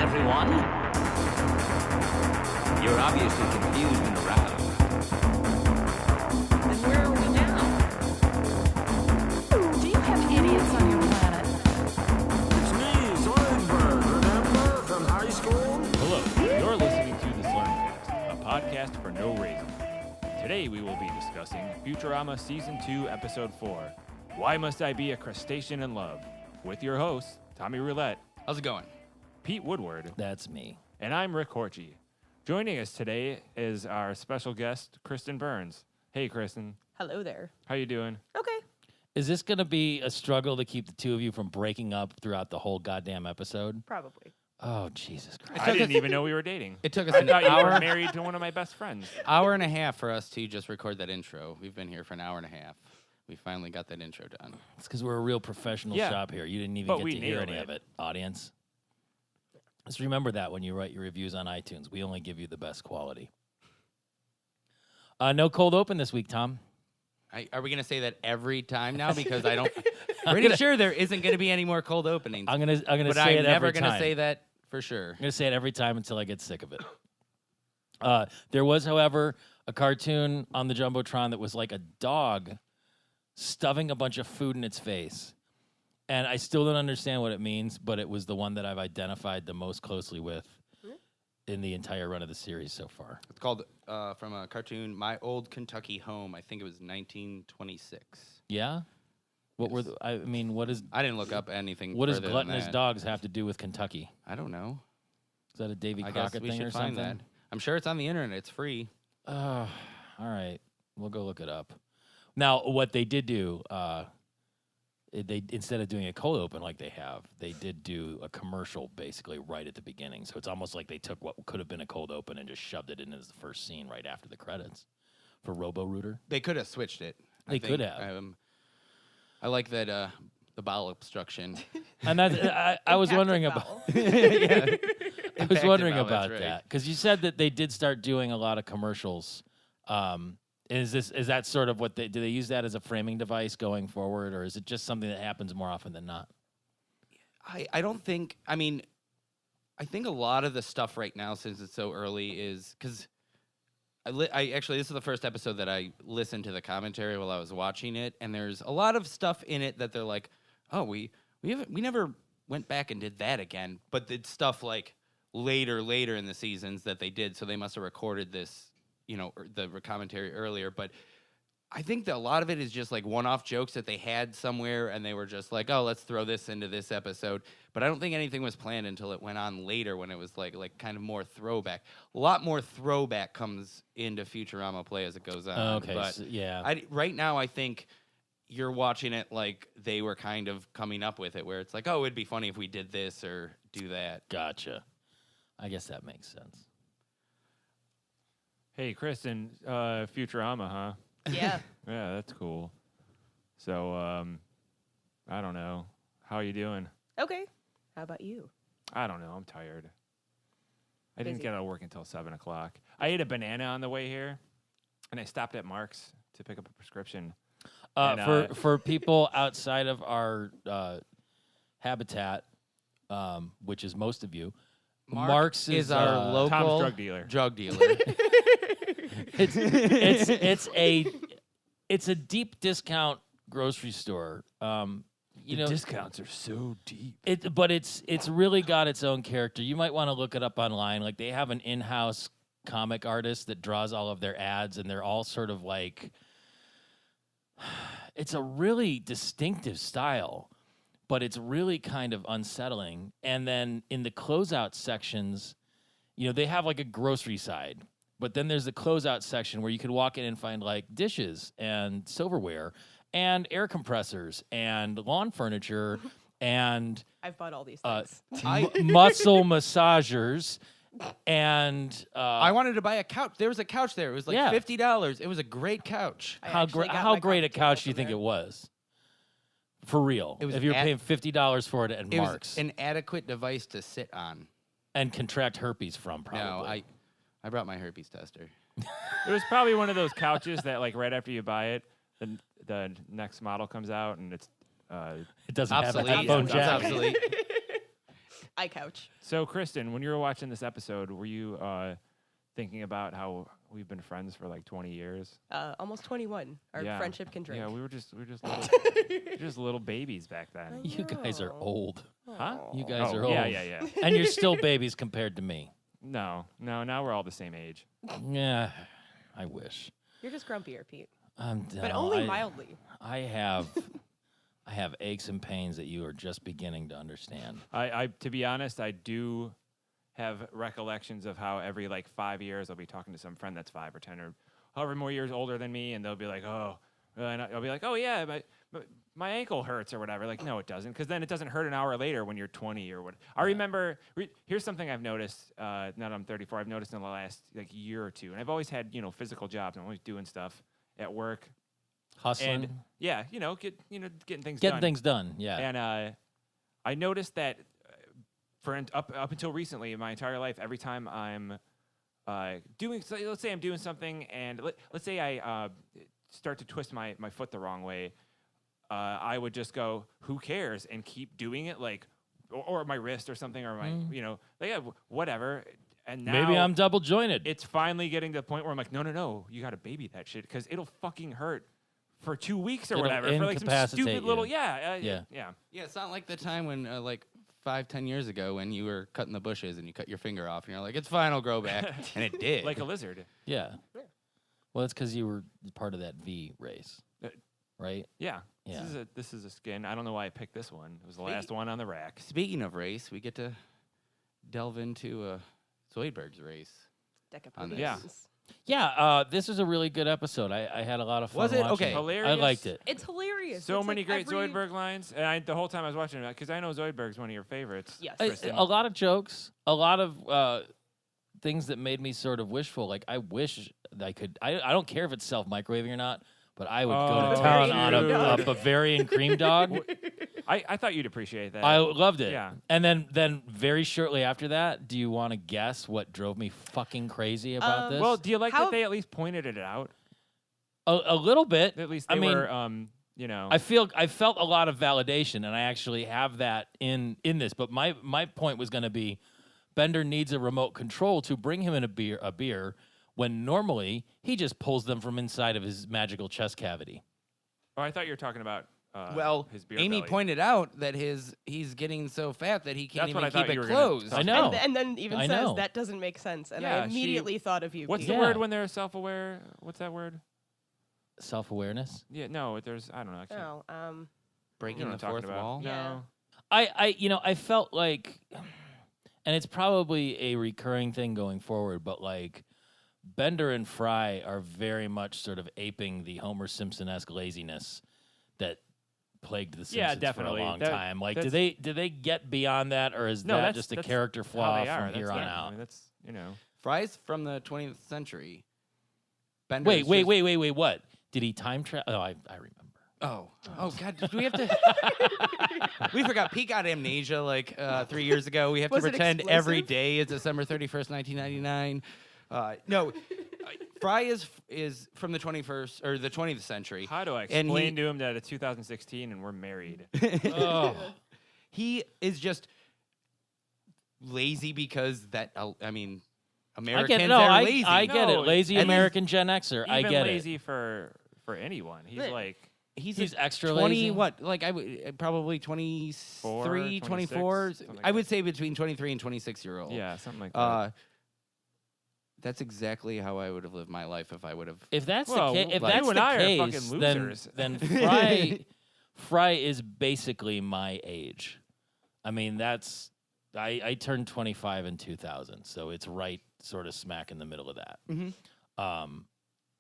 everyone. You're obviously confused and aroused. Then where are we now? Do you have idiots on your planet? It's me, Slurmcast, remember from high school? Hello, you're listening to the Slurmcast, a podcast for no reason. Today we will be discussing Futurama Season 2, Episode 4, Why Must I Be a Crustacean in Love? With your hosts, Tommy Roulette, How's it going? Pete Woodward, That's me. and I'm Rick Horchie. Joining us today is our special guest, Kristen Burns. Hey, Kristen. Hello there. How you doing? Okay. Is this going to be a struggle to keep the two of you from breaking up throughout the whole goddamn episode? Probably. Oh, Jesus Christ. I didn't even know we were dating. It took us I an thought you were hour, married to one of my best friends. hour and a half for us to just record that intro. We've been here for an hour and a half. We finally got that intro done. It's because we're a real professional Yeah. shop here. You didn't even But get we to hear nailed any it. of it, audience. Just remember that when you write your reviews on iTunes. We only give you the best quality. No cold open this week, Tom. Are we going to say that every time now? Because I don't. Pretty sure there isn't going to be any more cold openings. I'm gonna but say I'm it never every going to time. say that for sure. I'm going to say it every time until I get sick of it. There was, however, a cartoon on the Jumbotron that was like a dog stuffing a bunch of food in its face. And I still don't understand what it means, but it was the one that I've identified the most closely with in the entire run of the series so far. It's called, from a cartoon, My Old Kentucky Home. I think it was 1926. Yeah? What were I mean, what is I didn't look up anything what does further than gluttonous that. dogs have to do with Kentucky? I don't know. Is that a Davy I guess Crockett we thing should or find something? that. I'm sure it's on the internet. It's free. All right. We'll go look it up. Now, what they did do, they instead of doing a cold open like they have, they did do a commercial basically right at the beginning. So it's almost like they took what could have been a cold open and just shoved it in as the first scene right after the credits for Robo-Rooter. They could have switched it. They could have. I like that the bowel obstruction. And that I was wondering about. Yeah. I was wondering Impacted bowel, about that's right. that because you said that they did start doing a lot of commercials. Is that sort of what do they use that as a framing device going forward, or is it just something that happens more often than not? I don't think. I mean, I think a lot of the stuff right now, since it's so early, is because I actually this is the first episode that I listened to the commentary while I was watching it, and there's a lot of stuff in it that they're like, oh, we never went back and did that again, but it's stuff like later in the seasons that they did, so they must have recorded this, the commentary earlier, but. I think that a lot of it is just like one-off jokes that they had somewhere, and they were just like, "Oh, let's throw this into this episode." But I don't think anything was planned until it went on later, when it was like kind of more throwback. A lot more throwback comes into Futurama play as it goes on. Okay, but so, yeah. right now I think you're watching it like they were kind of coming up with it, where it's like, "Oh, it'd be funny if we did this or do that." Gotcha. I guess that makes sense. Hey, Kristen, Futurama, huh? Yeah. Yeah, that's cool. So, I don't know. How are you doing? Okay. How about you? I don't know. I'm tired. I didn't Busy. get out of work until 7 o'clock. I ate a banana on the way here, and I stopped at Mark's to pick up a prescription. And, For people outside of our habitat, which is most of you, Mark's is our local Tom's drug dealer. Drug dealer. It's a deep discount grocery store. Discounts are so deep. But it's really got its own character. You might want to look it up online. Like, they have an in-house comic artist that draws all of their ads, and they're all sort of like, it's a really distinctive style, but it's really kind of unsettling. And then in the closeout sections, they have like a grocery side, but then there's the closeout section where you could walk in and find like dishes and silverware and air compressors and lawn furniture and I've bought all these things. muscle massagers. And I wanted to buy a couch. There was a couch there. It was like Yeah. $50. It was a great couch. I how actually got how my great a coffee couch table do you from think there. it was? For real. It was if you're at- paying $50 for it at It Mark's was an adequate device to sit on. and contract herpes from, probably. No, I brought my herpes tester. It was probably one of those couches that, like, right after you buy it, the next model comes out and it's It doesn't have an Obsolete. iPhone It's jack. obsolete. iCouch. So, Kristen, when you were watching this episode, were you thinking about how we've been friends for like 20 years? Almost 21. Our Yeah. friendship can drink. Yeah, we were just little, just little babies back then. I You guys are know. old. Huh? You guys Oh, are old. yeah. And you're still babies compared to me. No, now we're all the same age. Yeah, I wish. You're just grumpier, Pete. No, But only mildly. I have aches and pains that you are just beginning to understand. I to be honest, I do have recollections of how every like 5 years I'll be talking to some friend that's 5 or 10 or however more years older than me, and they'll be like, oh, and I'll be like, oh yeah, my ankle hurts or whatever. Like, no, it doesn't, because then it doesn't hurt an hour later when you're 20 or what. I remember. Here's something I've noticed. Now that I'm 34, I've noticed in the last like year or two, and I've always had physical jobs. I'm always doing stuff at work, Hustling, and yeah, getting things getting done. things done. Yeah. And I noticed that up until recently in my entire life, every time I'm let's say I'm doing something, and let's say I start to twist my foot the wrong way, I would just go, who cares, and keep doing it, like, or my wrist or something, or my, whatever. And now Maybe I'm double jointed. it's finally getting to the point where I'm like, no, you got to baby that shit, because it'll fucking hurt for 2 weeks or It'll whatever, for like some incapacitate stupid little, you. yeah. Yeah, it's not like the time when, like, 5-10 years ago when you were cutting the bushes and you cut your finger off, and you're like, it's fine, I'll grow back. And it did. Like a lizard. Yeah. Well, it's because you were part of that V race, right? Yeah. Yeah. This is a skin. I don't know why I picked this one. It was the last one on the rack. Speaking of race, we get to delve into Zoidberg's race. On this. Yeah. Yeah. This was a really good episode. I had a lot of fun. Was it? watching Okay. Hilarious. I liked it. It's hilarious. So It's many like great every- Zoidberg lines. And the whole time I was watching it, because I know Zoidberg's one of your favorites. Yes. Kristen. A lot of jokes, a lot of things that made me sort of wishful. Like, I wish I could. I don't care if it's self-microwaving or not, but I would go Oh, to town on Bavarian a dog. Bavarian cream dog. I thought you'd appreciate that. I loved it. Yeah. And then very shortly after that, do you want to guess what drove me fucking crazy about this? Well, do you like How- that they at least pointed it out? a little bit. At least I they mean, were, I felt a lot of validation, and I actually have that in this. But my point was going to be, Bender needs a remote control to bring him in a beer when normally he just pulls them from inside of his magical chest cavity. Oh, I thought you were talking about his beer Amy belly. pointed out that he's getting so fat that he can't That's what even I thought keep you it were gonna closed. talk I know. And then even I says know. that doesn't make sense. And Yeah, I she- immediately thought of you. What's Pete. the Yeah. word when they're self-aware? What's that word? Self-awareness. Yeah, no, there's, I don't know. Actually. Oh, You know Breaking what the I'm fourth talking about. wall. Yeah. No. I felt like, and it's probably a recurring thing going forward, but like, Bender and Fry are very much sort of aping the Homer Simpson-esque laziness that plagued the Simpsons Yeah, definitely. for a long That- time. Like, that's- do they get beyond that, or is No, that that's just a that's character how flaw they are. from here That's on it. out? I mean, that's Fry's from the 20th century. Bender's Wait, just- what? Did he time travel? Oh, I remember. Oh God! Do we have to? We forgot. Pete got amnesia like 3 years ago. We have Was to it pretend every explosive? day is December 31st, 1999. No, Fry is from the 21st or the 20th century. How do I And he- explain to him that it's 2016 and we're married? Oh, He is just lazy because I Americans get it. No, are lazy. I get it. No, Lazy and American Gen Xer. I Even get lazy for anyone. He's But- like, He's extra 20 lazy. what? Like I would probably 23, 24. 26, something like I would that. say between 23 and 26-year-old. yeah, something like that. That's exactly how I would have lived my life if I would have. If that's Well, the case, if like, that's you and the I are case, fucking then losers. Fry is basically my age. I mean, I turned 25 in 2000, so it's right sort of smack in the middle of that.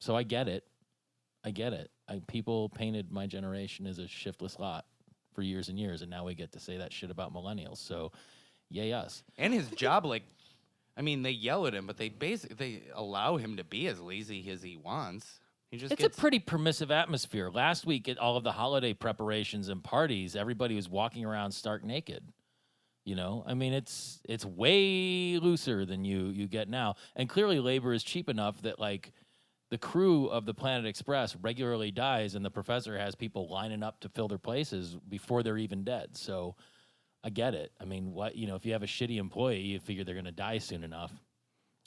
So I get it. People painted my generation as a shiftless lot for years and years, and now we get to say that shit about millennials. So, yay us. And his job, they yell at him, but they allow him to be as lazy as he wants. He just It's gets a pretty permissive atmosphere. Last week at all of the holiday preparations and parties, everybody was walking around stark naked. You know, I mean, it's way looser than you get now. And clearly labor is cheap enough that, like, the crew of the Planet Express regularly dies, and the professor has people lining up to fill their places before they're even dead. So, I get it. I mean, what if you have a shitty employee, you figure they're going to die soon enough,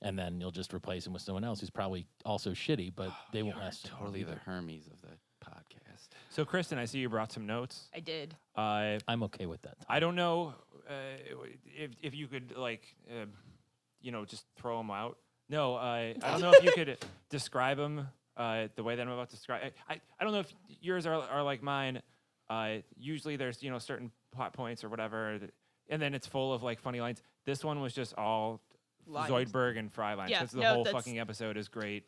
and then you'll just replace him with someone else who's probably also shitty, but they won't last. Totally the Hermes of the podcast. So, Kristen, I see you brought some notes. I did. I'm okay with that. I don't know if you could just throw them out. No, I don't know if you could describe them the way that I'm about to describe. I don't know if yours are like mine. Usually there's certain plot points or whatever, and then it's full of like funny lines. This one was just all Lines. Zoidberg and Fry lines. Yeah, Because the no, whole that's- fucking episode is great.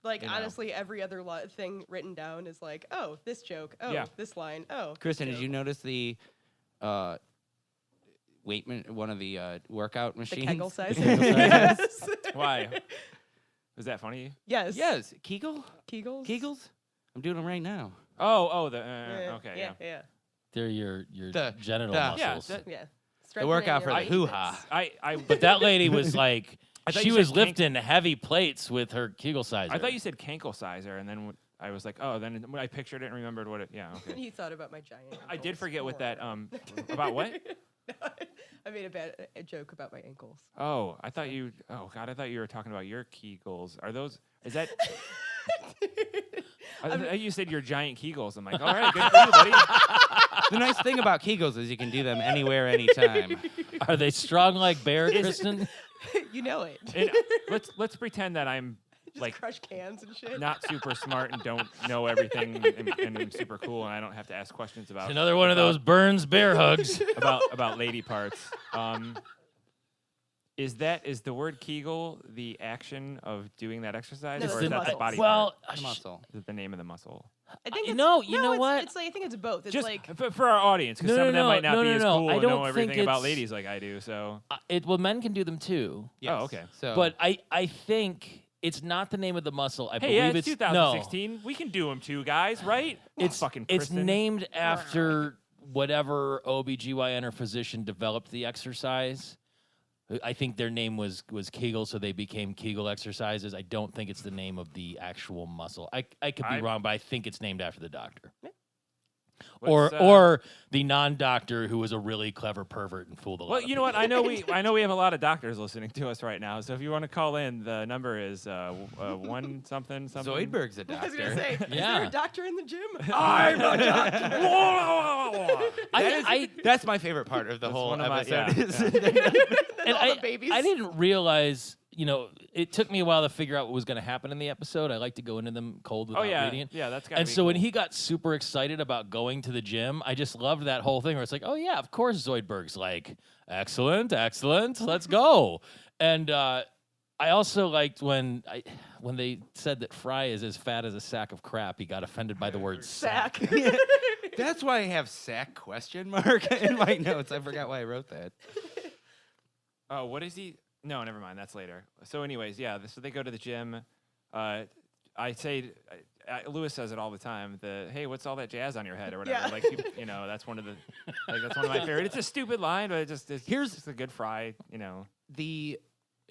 Like, you know. honestly, every other thing written down is like, oh, this joke. Oh, Yeah. this line. Oh. Kristen, this did you joke. notice the one of the workout The machines? Kegel size? Yes. Why? Was that funny? Yes. Yes, Kegel? Kegels? Kegels? I'm doing them right now. Oh, the Yeah, okay, yeah. yeah. Yeah. They're your The- genital the- Yeah, muscles. that- Yeah. The workout for the Strengthening your hoo-ha. armpits. But But that lady was like, I thought she you was said kank- lifting heavy plates with her Kegel sizer. I thought you said cankle sizer, and then I was like, oh, then when I pictured it and remembered what it. Yeah, okay. You thought about my giant I did ankles. forget what that about what? I made a joke about my ankles. Oh, I thought you. Oh God, I thought you were talking about your Kegels. Are those? Is that? I thought you said your giant Kegels. I'm like, all right, good for you, buddy. The nice thing about Kegels is you can do them anywhere, anytime. Are they strong like bear, Kristen? You know it. And let's pretend that I'm Just like crush cans and shit. not super smart and don't know everything and I'm super cool and I don't have to ask questions about Another one of those Burns bear hugs. about lady parts. Is the word Kegel the action of doing that exercise, No, or it's is the that the muscles. body well, part? The muscle. Is it the name of the muscle? I think you it's, know- you no, know it's, what? It's like, I think it's both. It's Just like for our audience, because some of them might not be as cool I and don't know everything think about it's- ladies like I do. So well, men can do them too. Oh, okay. So, But I think it's not the name of the muscle. I hey, believe yeah, it's no. 2016. We can do them too, guys, right? It's fucking it's Kristen. named after whatever OBGYN or physician developed the exercise. I think their name was Kegel, so they became Kegel exercises. I don't think it's the name of the actual muscle. I could be wrong, but I think it's named after the doctor. What's, Or the non-doctor who was a really clever pervert and fooled a lot Well, of you know what? people. I know we have a lot of doctors listening to us right now. So if you want to call in, the number is one something. Zoidberg's a I was doctor. gonna say, is Yeah. there a doctor in the gym? I'm a doctor. I That's my favorite part of the That's whole one of my- episode. yeah, and all the babies. I didn't realize, it took me a while to figure out what was going to happen in the episode. I like to go into them cold without Oh yeah, reading it. yeah, that's got. And so when he got super excited about going to the gym, I just loved that whole thing where it's like, oh yeah, of course Zoidberg's like, excellent, let's go. And I also liked when they said that Fry is as fat as a sack of crap. He got offended by the word sack. Sack. That's why I have sack question mark in my notes. I forgot why I wrote that. Oh, what is he? No, never mind. That's later. So, anyways, yeah. So they go to the gym. I say, Lewis says it all the time. Hey, what's all that jazz on your head or whatever? Yeah. Like, that's one of my favorite. It's a stupid line, but it's just a good Fry. The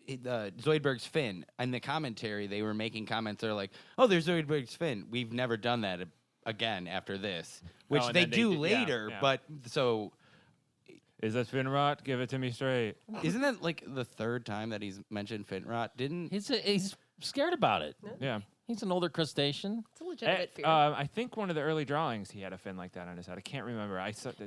Zoidberg's fin. In the commentary, they were making comments. They're like, "Oh, there's Zoidberg's fin. We've never done that again after this," which and they then they do did- yeah, later. yeah. But so, Is that fin rot? Give it to me straight. isn't that like the third time that he's mentioned fin rot? Didn't He's scared about it. Yeah. He's an older crustacean. It's a legitimate fear. I think one of the early drawings he had a fin like that on his head. I can't remember.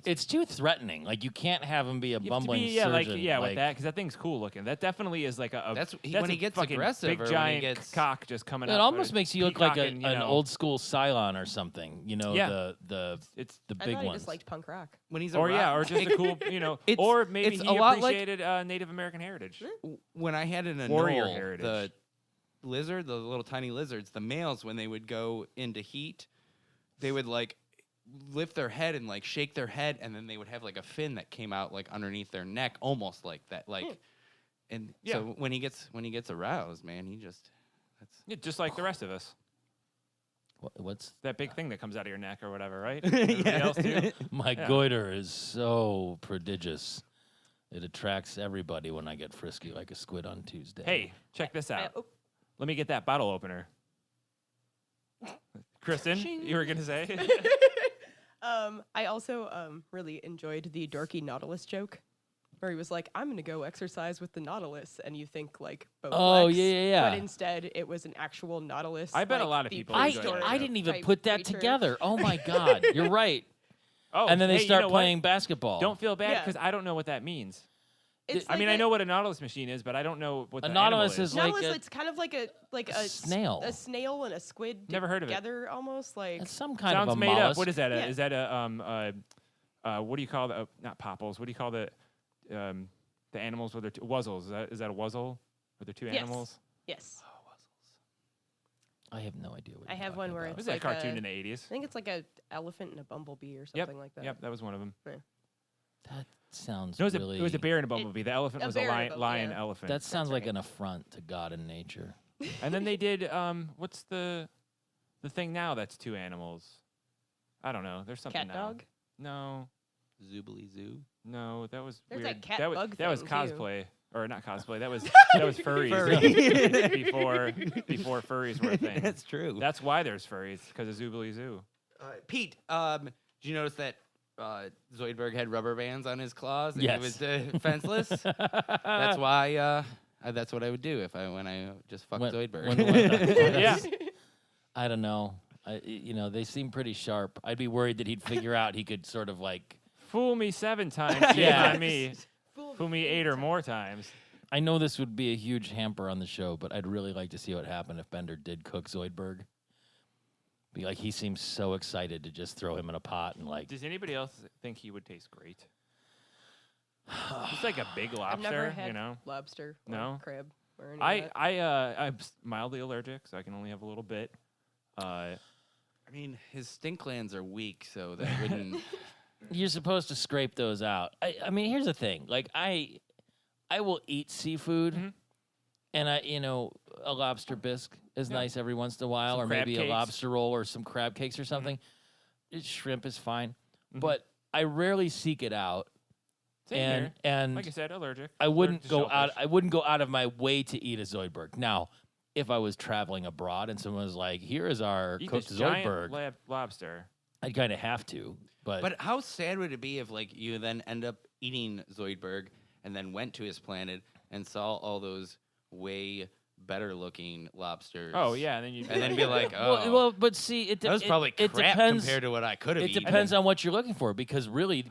It's too threatening. Like, you can't have him be a You have to bumbling be, surgeon. with that, because that thing's cool looking. That definitely is like a. That's that's when he a gets fucking aggressive big or when he giant gets- cock just coming It up. almost makes you look like peacocking, an old school Cylon or something. Yeah. The It's I big thought he ones. just liked punk rock. when he's or around, or just a cool, It's- or maybe it's he a lot like- appreciated Native American heritage. when I had an Warrior anole, heritage. the lizard, the little tiny lizards, the males, when they would go into heat, they would like lift their head and like shake their head, and then they would have like a fin that came out like underneath their neck, almost like that. Like, and Yeah. so when he gets aroused, man, that's Yeah, just like the rest of us. What's That big thing that comes out of your neck or whatever, right? Everybody else too? my Yeah. goiter is so prodigious. It attracts everybody when I get frisky like a squid on Tuesday. Hey, check this out. Oh, Let me get that bottle opener. Kristen, you were gonna say? I also really enjoyed the dorky Nautilus joke, where he was like, "I'm gonna go exercise with the Nautilus," and you think like Bowflex. Oh, yeah. But instead, it was an actual Nautilus. I bet a like, lot of the people I, enjoyed that I joke. didn't even type put that creature. together. Oh my God, you're right. Oh, And then they hey, you start know what? playing basketball. Don't feel bad Yeah. because I don't know what that means. It's I mean, I know what a Nautilus machine is, but I don't know what A the Nautilus animal is is. like Nautilus. a- It's kind of like a snail. a snail and a squid. Never heard of it. Together, almost like. It's some kind Sounds of a made mollusk. up. What is that? Yeah. Is that a what do you call the not popples? What do you call the animals with their wuzzles? Is that a wuzzle? Are there two Yes. animals? Yes. I have no idea what I you're have talking one where about. Was it's that like a cartoon a- in the 80s? I think it's like a elephant and a bumblebee or Yep. something like that. Yep, that was one of them. That sounds No, really... it was a bear and a bumblebee. The elephant a was a bear and a lion, bumblebee, lion yeah. elephant. That sounds like right. an affront to God and nature. And then they did what's the thing now that's two animals? I don't know. There's something Cat now. dog. No, Zoobly Zoo. no, that was There's weird. that cat was bug that was thing, too. cosplay or not cosplay. That was furries before furries were a thing. That's true. That's why there's furries because of Zoobly Zoo. Pete, did you notice that Zoidberg had rubber bands on his claws? And Yes. He was defenseless. That's why. That's what I would do when I just fucked Zoidberg. Yeah. I don't know. They seem pretty sharp. I'd be worried that he'd figure out he could sort of like... Fool me 7 times, shame Yeah. on me. Fool me 8 or more times. I know this would be a huge hamper on the show, but I'd really like to see what happened if Bender did cook Zoidberg. Be like, he seems so excited to just throw him in a pot and like... Does anybody else think he would taste great? He's like a big lobster, I've never had you know. lobster. Or No? crab. Or any of that. I'm mildly allergic, so I can only have a little bit. I mean, his stink glands are weak, so that wouldn't. You're supposed to scrape those out. I mean, here's the thing. Like, I will eat seafood, Mm-hmm. and a lobster bisque is Yeah. nice every once in a while, Some or crab maybe cakes. a lobster roll or some crab cakes or something. Shrimp is fine, Mhm. but I rarely seek it out. Same and here. and Like I said, allergic. I wouldn't Allergic to go out. shellfish. I wouldn't go out of my way to eat a Zoidberg. Now, if I was traveling abroad and someone was like, "Here is our Eat cooked this giant Zoidberg," lobster. I'd kind of have to. But how sad would it be if, like, you then end up eating Zoidberg and then went to his planet and saw all those way better looking lobsters? Oh yeah, and then you And then be like, oh, well, but see, it that was probably it crap depends. compared to what I could have It eaten. depends on what you're looking for, because really,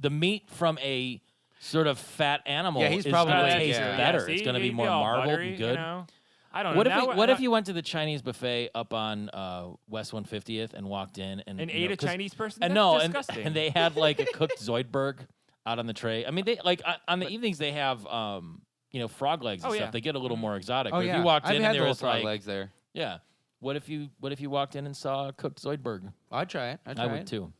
the meat from a sort of fat animal Yeah, he's is probably going to like, taste yeah. better. See, It's going to be you'd more all marbled buttery, and good. You know? I don't What know. if Now- what if now- you went to the Chinese buffet up on West 150th and walked in and and you ate know, a 'cause- Chinese person? and That's no, disgusting. and they had like a cooked Zoidberg out on the tray. I mean, they like on the evenings they have frog legs and Oh, stuff. yeah. They get a little more exotic. Oh, But yeah. if you walked I've in had and there little was frog like, legs there. yeah, what if you walked in and saw a cooked Zoidberg? I'd try it. I would too.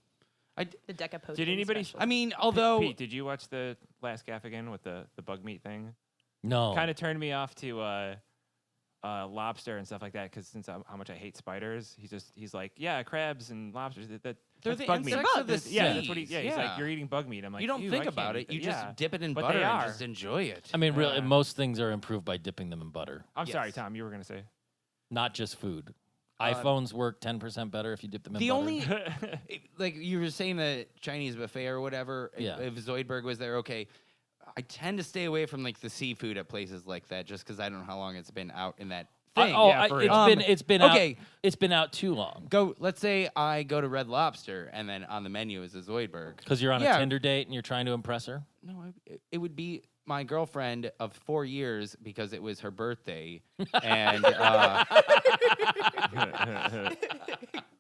The Decapotion Did anybody- special. I mean, although Pete, did you watch the last Gaffigan with the bug meat thing? No, Kind of turned me off to lobster and stuff like that because since how much I hate spiders, he's like, yeah, crabs and lobsters. they're That's the bug meat. insects of the Yeah, that's what he. seas. Yeah, he's like, you're eating bug meat. I'm like, you don't "Ew, think I can't about eat it. that." You Yeah. just dip it in But butter they and are. just enjoy it. I mean, really, Yeah. most things are improved by dipping them in butter, I'm sorry, Yes. Tom. You were gonna say. not just food. iPhones work 10% better if you dip them in The butter. only, like you were saying, the Chinese buffet or whatever. Yeah. If Zoidberg was there, okay. I tend to stay away from like the seafood at places like that, just because I don't know how long it's been out in that thing. for real. It's been out. okay. It's been out too long Let's say I go to Red Lobster and then on the menu is a Zoidberg. because you're on Yeah. a Tinder date and you're trying to impress her. No, it would be my girlfriend of 4 years because it was her birthday, and I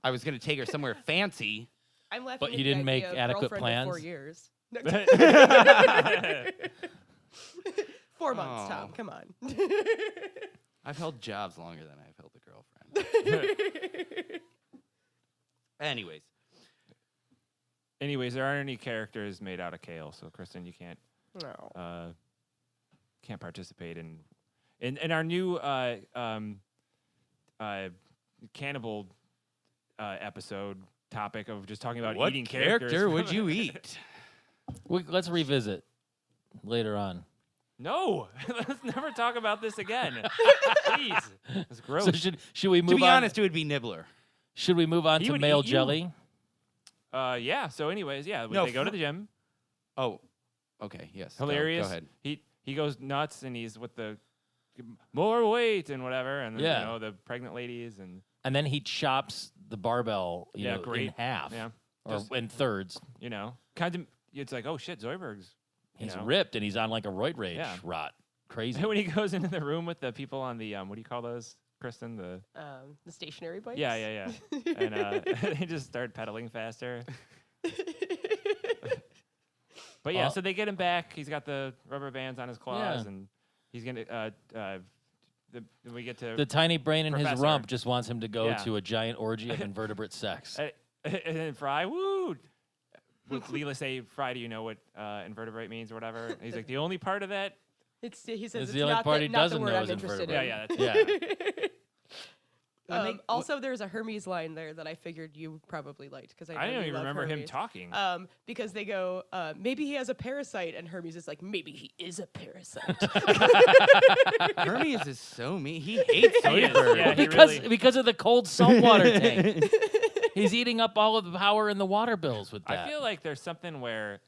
was gonna take her somewhere fancy. I'm laughing. But at you the didn't make idea of adequate girlfriend of 4 plans? years. 4 months, Oh. Tom. Come on. I've held jobs longer than I've held a girlfriend. Anyways, Anyways, there aren't any characters made out of kale, so Kristen, you can't No. participate in our new cannibal episode topic of just talking about what eating character characters. would you eat? Let's revisit later on. No, let's never talk about this again. Please, it's gross. So should we move To be on? honest, it would be Nibbler. Should we move on He to would male eat you. jelly? Yeah. So, anyways, yeah, No, they go to the gym. Oh, okay. Yes. Hilarious. Go ahead. He goes nuts, and he's with the more weight and whatever, and then, Yeah. the pregnant ladies and And then he chops the barbell, Yeah, in great. half. yeah, Or Just- in thirds. kind of. It's like, oh shit, Zoidberg's. He's ripped and he's on like a roid rage Yeah. rot. Crazy. And when he goes into the room with the people on the what do you call those, Kristen? The stationary bikes. yeah. And they just start pedaling faster. But yeah, Well- so they get him back. He's got the rubber bands on his claws, Yeah. and he's gonna. We get to The tiny brain in his Professor. rump just wants him to go Yeah. to a giant orgy of invertebrate sex. and then Fry, woo! Would Leela say, Fry, do you know what invertebrate means or whatever? And he's like, the only part of that. He says It's it's the only not part the, he not the doesn't word know I'm is interested in. invertebrate. Yeah. Also, there's a Hermes line there that I figured you probably liked because I know I don't you even love remember him Hermes. talking. Because they go, maybe he has a parasite, and Hermes is like, maybe he is a parasite. Hermes is so mean. He hates He is, Zoidberg. yeah. he because really- because of the cold saltwater tank. He's eating up all of the power in the water bills with that. I feel like there's something where,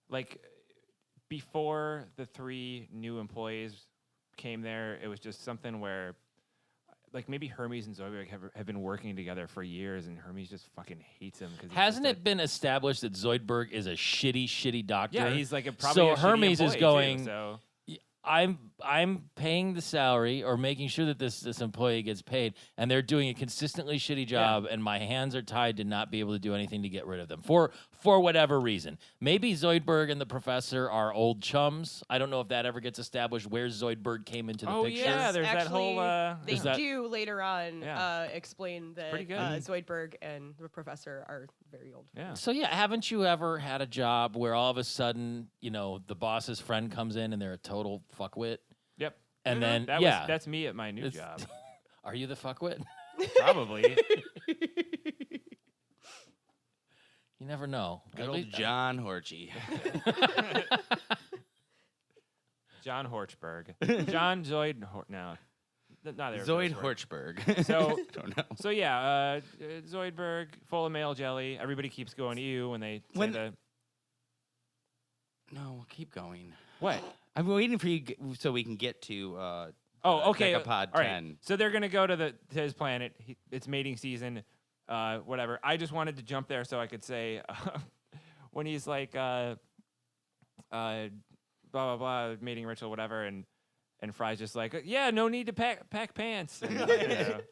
like, before the 3 new employees came there, it was just something where, like, maybe Hermes and Zoidberg have been working together for years, and Hermes just fucking hates him. Hasn't it been established that Zoidberg is a shitty doctor? Yeah, he's like probably So a shitty Hermes is employee, going, Too, so. I'm paying the salary or making sure that this employee gets paid, and they're doing a consistently shitty job, and my hands are tied to not be able to do anything to get rid of them for whatever reason. Maybe Zoidberg and the professor are old chums. I don't know if that ever gets established where Zoidberg came into the Oh, picture. yeah, there's that Actually, whole. They Is that- do later on Yeah. explain that pretty good. Zoidberg and the professor are very old. Yeah. So yeah, haven't you ever had a job where all of a sudden, the boss's friend comes in and they're a total fuckwit? Yep. And then That's me at my new It's- job. Are you the fuckwit? Probably. You never know. Good At old least- John Horchie. John Horchberg. John Zoid. No. Not Zoid Horchberg. So- don't know. So yeah, Zoidberg, full of male jelly. Everybody keeps going to you when they say When- the No, keep going. what? I'm waiting for you so we can get to. Oh, okay. Decapod all right. 10. So they're gonna go to his planet. It's mating season. Whatever. I just wanted to jump there so I could say when he's like blah blah blah mating ritual whatever and Fry's just like yeah no need to pack pants. And,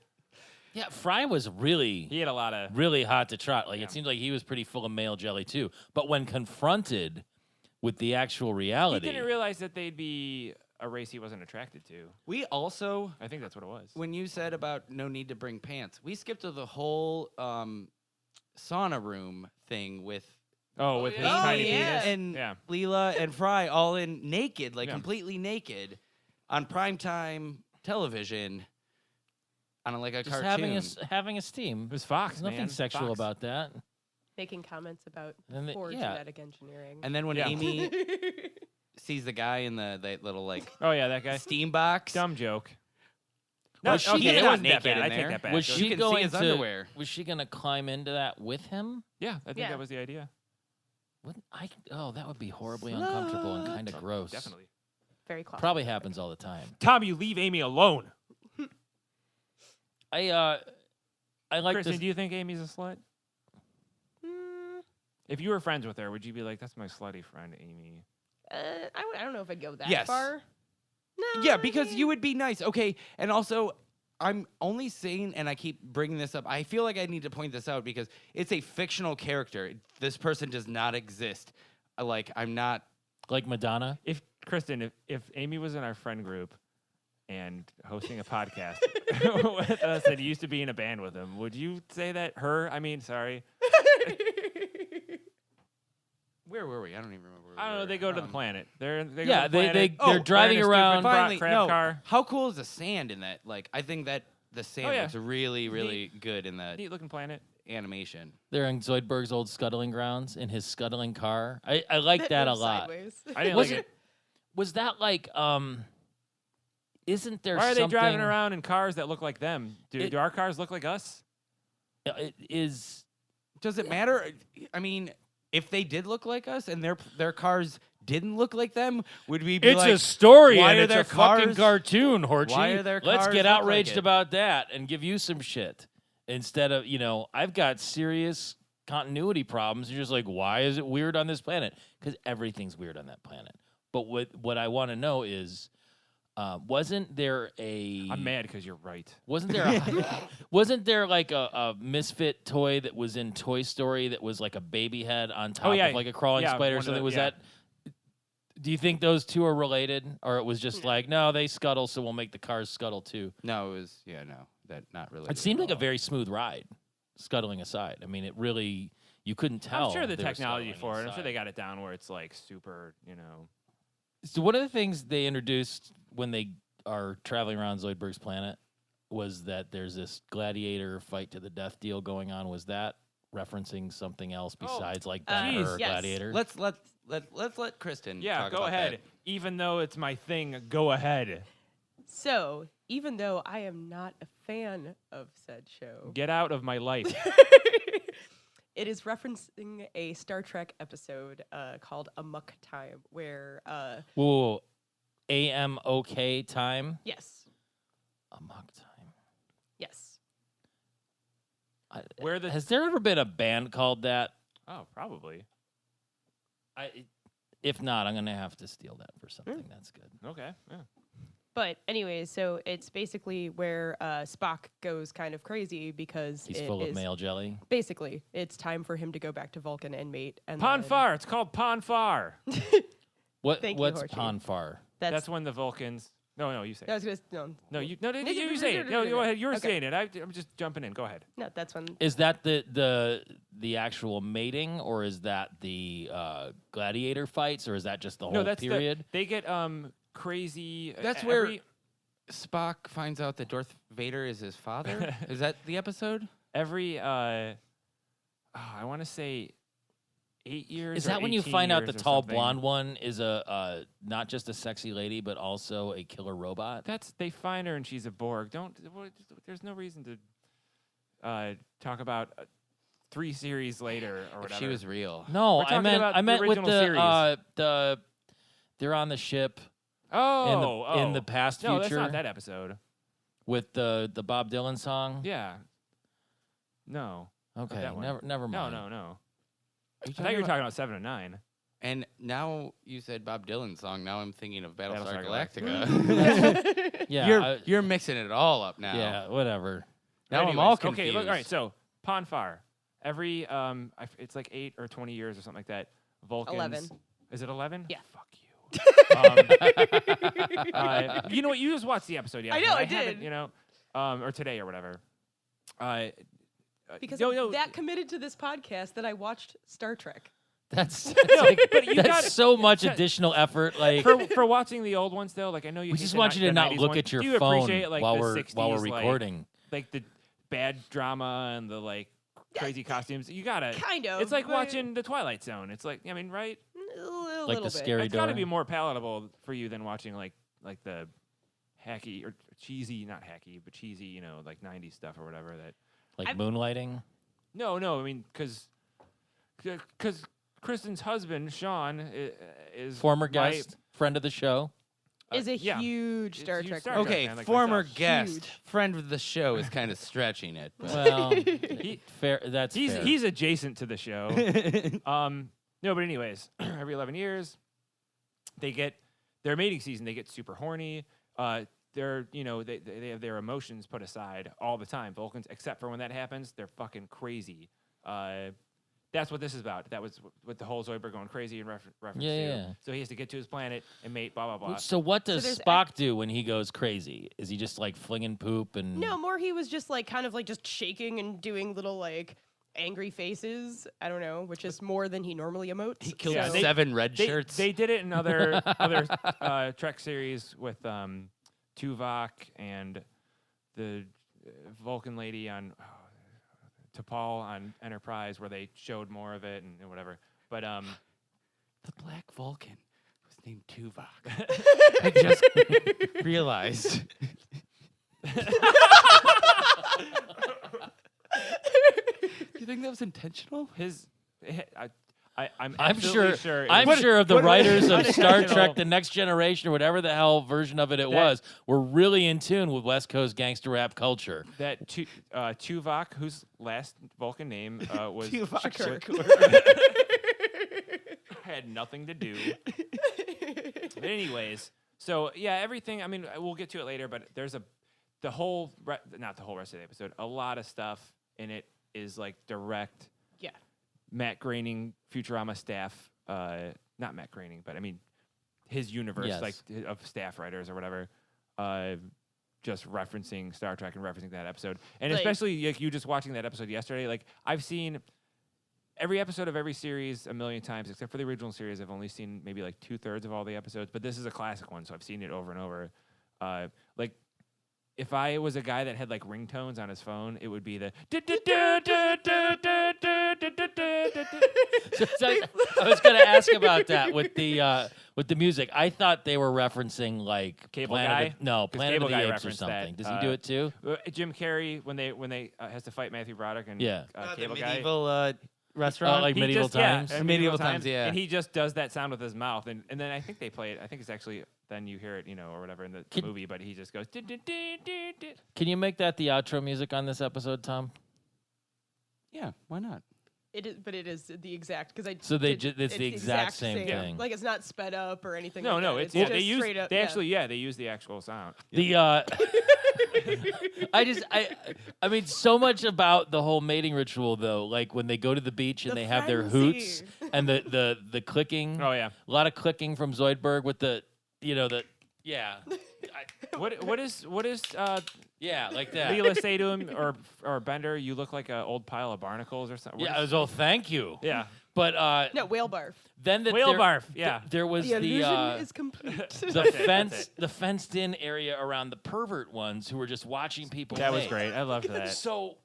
Yeah, Fry was really he had a lot of hot to trot. Like Yeah. it seemed like he was pretty full of male jelly too. But when confronted with the actual he reality, didn't realize that they'd be a race he wasn't attracted to. We also, I think that's what it was. when you said about no need to bring pants, we skipped to the whole sauna room thing with With his yeah. tiny Oh, yeah. penis. and Yeah. Leela and Fry all in naked, like Yeah. completely naked, on primetime television, on like a just cartoon. having a steam. It was Fox. There's nothing man. sexual Fox. about that. Making comments about And poor yeah. genetic engineering. And then when Yeah. Amy sees the guy in that little like Oh yeah, that guy. steam box, Dumb joke. Was she okay, gonna- it not wasn't that naked bad. in I take there? that back. Was It she can see going his to? underwear. Was she going to climb into that with him? Yeah, I think Yeah. that was the idea. That would be horribly uncomfortable and kind of gross. Definitely. Very claustrophobic. Probably happens all the time. Tom, you leave Amy alone. I like Kristen, this. do you think Amy's a slut? Mm, If you were friends with her, would you be like, "That's my slutty friend, Amy"? I don't know if I'd go that Yes. far. No. Yeah, I because mean- you would be nice. Okay, and also I'm only saying, and I keep bringing this up. I feel like I need to point this out because it's a fictional character. This person does not exist. I'm not. Like Madonna. If Kristen, if Amy was in our friend group and hosting a podcast with us and used to be in a band with him, would you say that her? I mean, sorry, Where were we? I don't even remember. Where we I don't know. were. They go to the planet. They go Yeah, to the planet. they're driving in a around. stupid Finally, crab no. car. How cool is the sand in that? I think that the sand yeah. looks really, really good in that Neat looking planet. animation. They're in Zoidberg's old scuttling grounds in his scuttling car. I like that a moves lot. sideways. I didn't Was like it? Was that like? Isn't there? Why are they driving something- around in cars that look like them? Do It- our cars look like us? It is does it matter? I mean, if they did look like us and their cars didn't look like them, would we be It's like, a story why and are it's their a fucking cars- cartoon, Horchie. why are their Let's cars get look like outraged it? about that and give you some shit. Instead of, I've got serious continuity problems. You're just like, why is it weird on this planet? Because everything's weird on that planet. But what I want to know is, wasn't there a... I'm mad because you're right. Wasn't there like a misfit toy that was in Toy Story that was like a baby head on top of like a crawling spider or something? Was that... Do you think those two are related? Or it was just like, no, they scuttle, so we'll make the cars scuttle too? No, it was, that not really. It seemed like a very smooth ride, scuttling aside. I mean, it really, you couldn't tell. I'm sure the they were technology scuttling for it. I'm sure aside. they got it down where it's like super, So one of the things they introduced when they are traveling around Zoidberg's planet was that there's this gladiator fight to the death deal going on. Was that referencing something else besides like that or yes. gladiator? Let's let Kristen. Yeah, talk go about ahead. that. Even though it's my thing, go ahead. So, even though I am not a fan of said show, Get out of my life. it is referencing a Star Trek episode called Amok Time, where, Whoa, AMOK time? yes, Amok time. yes. Where the Has there ever been a band called that? Oh, probably. If not, I'm going to have to steal that for something. That's good. Okay. Yeah. But anyways, so it's basically where Spock goes kind of crazy because He's it full of is- male jelly. Basically, it's time for him to go back to Vulcan and mate. And Ponfar. It's called Ponfar. What's Thank you, Horchie. Ponfar? That's when the Vulcans. No, you say. I was gonna You say it. No, go ahead. You were Okay. saying it. I'm just jumping in. Go ahead. no, that's when Is that the actual mating, or is that the gladiator fights, or is that just the whole No, that's period? they get crazy. That's where Spock finds out that Darth Vader is his father. Is that the episode? every I want to say 8 years. Is or that when you 18 find out the years or tall something. blonde one is a not just a sexy lady, but also a killer robot? They find her and she's a Borg. There's no reason to talk about 3 series later or If whatever. she was real. No, We're I talking meant about the with original series. the they're on the ship in in the past No, future that's not that episode. with the Bob Dylan song. Yeah. No. Okay, that one. never No, mind. no. Are you I thought you were talking about 7 and 9. And now you said Bob Dylan's song. Now I'm thinking of Battlestar Battlestar Galactica. Yeah, You're mixing it all up now. yeah, whatever. Now I'm Anyways, all Okay, confused. look, all right. So Ponfar, every it's like 8 or 20 years or something like that. Vulcans. 11. Is it 11? Yeah. Fuck you. You know what? You just watched the episode. Yeah. I know, I haven't, did. Or today or whatever. because no, I'm that committed to this podcast that I watched Star Trek. That's but you that's got so much Yeah. additional effort. Like for watching the old ones though. Like I know you. we hate just the want you to the not 90s look ones. at your Do you phone appreciate, like, while the we're 60s, recording. like the bad drama and the like crazy costumes. You gotta Kind of. It's like but watching the Twilight Zone. It's like right. a little Like the bit. scary It's got to door. be more palatable for you than watching like the hacky or cheesy, not hacky, but cheesy, like 90s stuff or whatever. That Like moonlighting. no, I mean because Kristen's husband Sean is Former my- guest, friend of the show. Is a yeah. huge It's Star huge Trek. Star fan. Trek. Okay, fan like former myself. guest, Huge. friend of the show is kind of stretching it. But Well, fair. That's He's fair. he's adjacent to the show. No, but anyways, every 11 years, they get their mating season. They get super horny. They're they have their emotions put aside all the time. Vulcans, except for when that happens, they're fucking crazy. That's what this is about. That was with the whole Zoidberg going crazy in reference to. Yeah. So he has to get to his planet and mate. Blah blah blah. So what does there's Spock do when he goes crazy? Is he just like flinging poop and No, more he was just like kind of like just shaking and doing little like angry faces. I don't know, which is more than he normally emotes. he killed Yeah, they- 7 red They, shirts. they did it in other Trek series with Tuvok and the Vulcan lady on T'Pol on Enterprise, where they showed more of it and whatever. But The Black Vulcan was named Tuvok. I just realized. you think that was intentional? I'm I'm absolutely sure. it I'm was- sure of the writers of Star unintentional. Trek: The Next Generation or whatever the hell version of it was were really in tune with West Coast gangster rap culture. that Tuvok, whose last Vulcan name was Tuvok had nothing to do. But anyways, so yeah, everything. I mean, we'll get to it later, but there's not the whole rest of the episode. A lot of stuff in it is like direct. Yeah. Matt Groening, Futurama staff, not Matt Groening, but I mean his universe, Yes. like of staff writers or whatever, just referencing Star Trek and referencing that episode, and Like- especially like you just watching that episode yesterday. Like I've seen every episode of every series a million times, except for the original series. I've only seen maybe like 2/3 of all the episodes, but this is a classic one, so I've seen it over and over. Like. If I was a guy that had like ringtones on his phone, it would be the. So I was going to ask about that with the music. I thought they were referencing like Cable Planet Guy? 'Cause Planet Cable of the Guy Apes or referenced something. that, Does he do it too? Jim Carrey when they has to fight Matthew Broderick and Yeah. Cable the Guy. medieval restaurant. like He medieval just- yeah, times. and Medieval times, yeah. And he just does that sound with his mouth, and then I think they play it. I think it's actually then you hear it, or whatever in the Can- movie, but he just goes. Can you make that the outro music on this episode, Tom? Yeah, why not? It is, but it is the exact because I. So they did- it's the exact same same. thing. Like it's not sped up or anything. No, like no, that. it's just they use straight up. they yeah. actually they use the actual sound. The I mean so much about the whole mating ritual though, like when they go to the beach and The they have their frenzy. hoots and the clicking. Oh yeah. A lot of clicking from Zoidberg with the yeah. What is Yeah, like that. Leela say to him or Bender? You look like an old pile of barnacles or something. Yeah, I was all thank you. Yeah. But No, whale barf. then Whale there, barf. Yeah. there was The the illusion is complete. the fenced in area around the pervert ones who were just watching people. That was mate. great. I loved that. So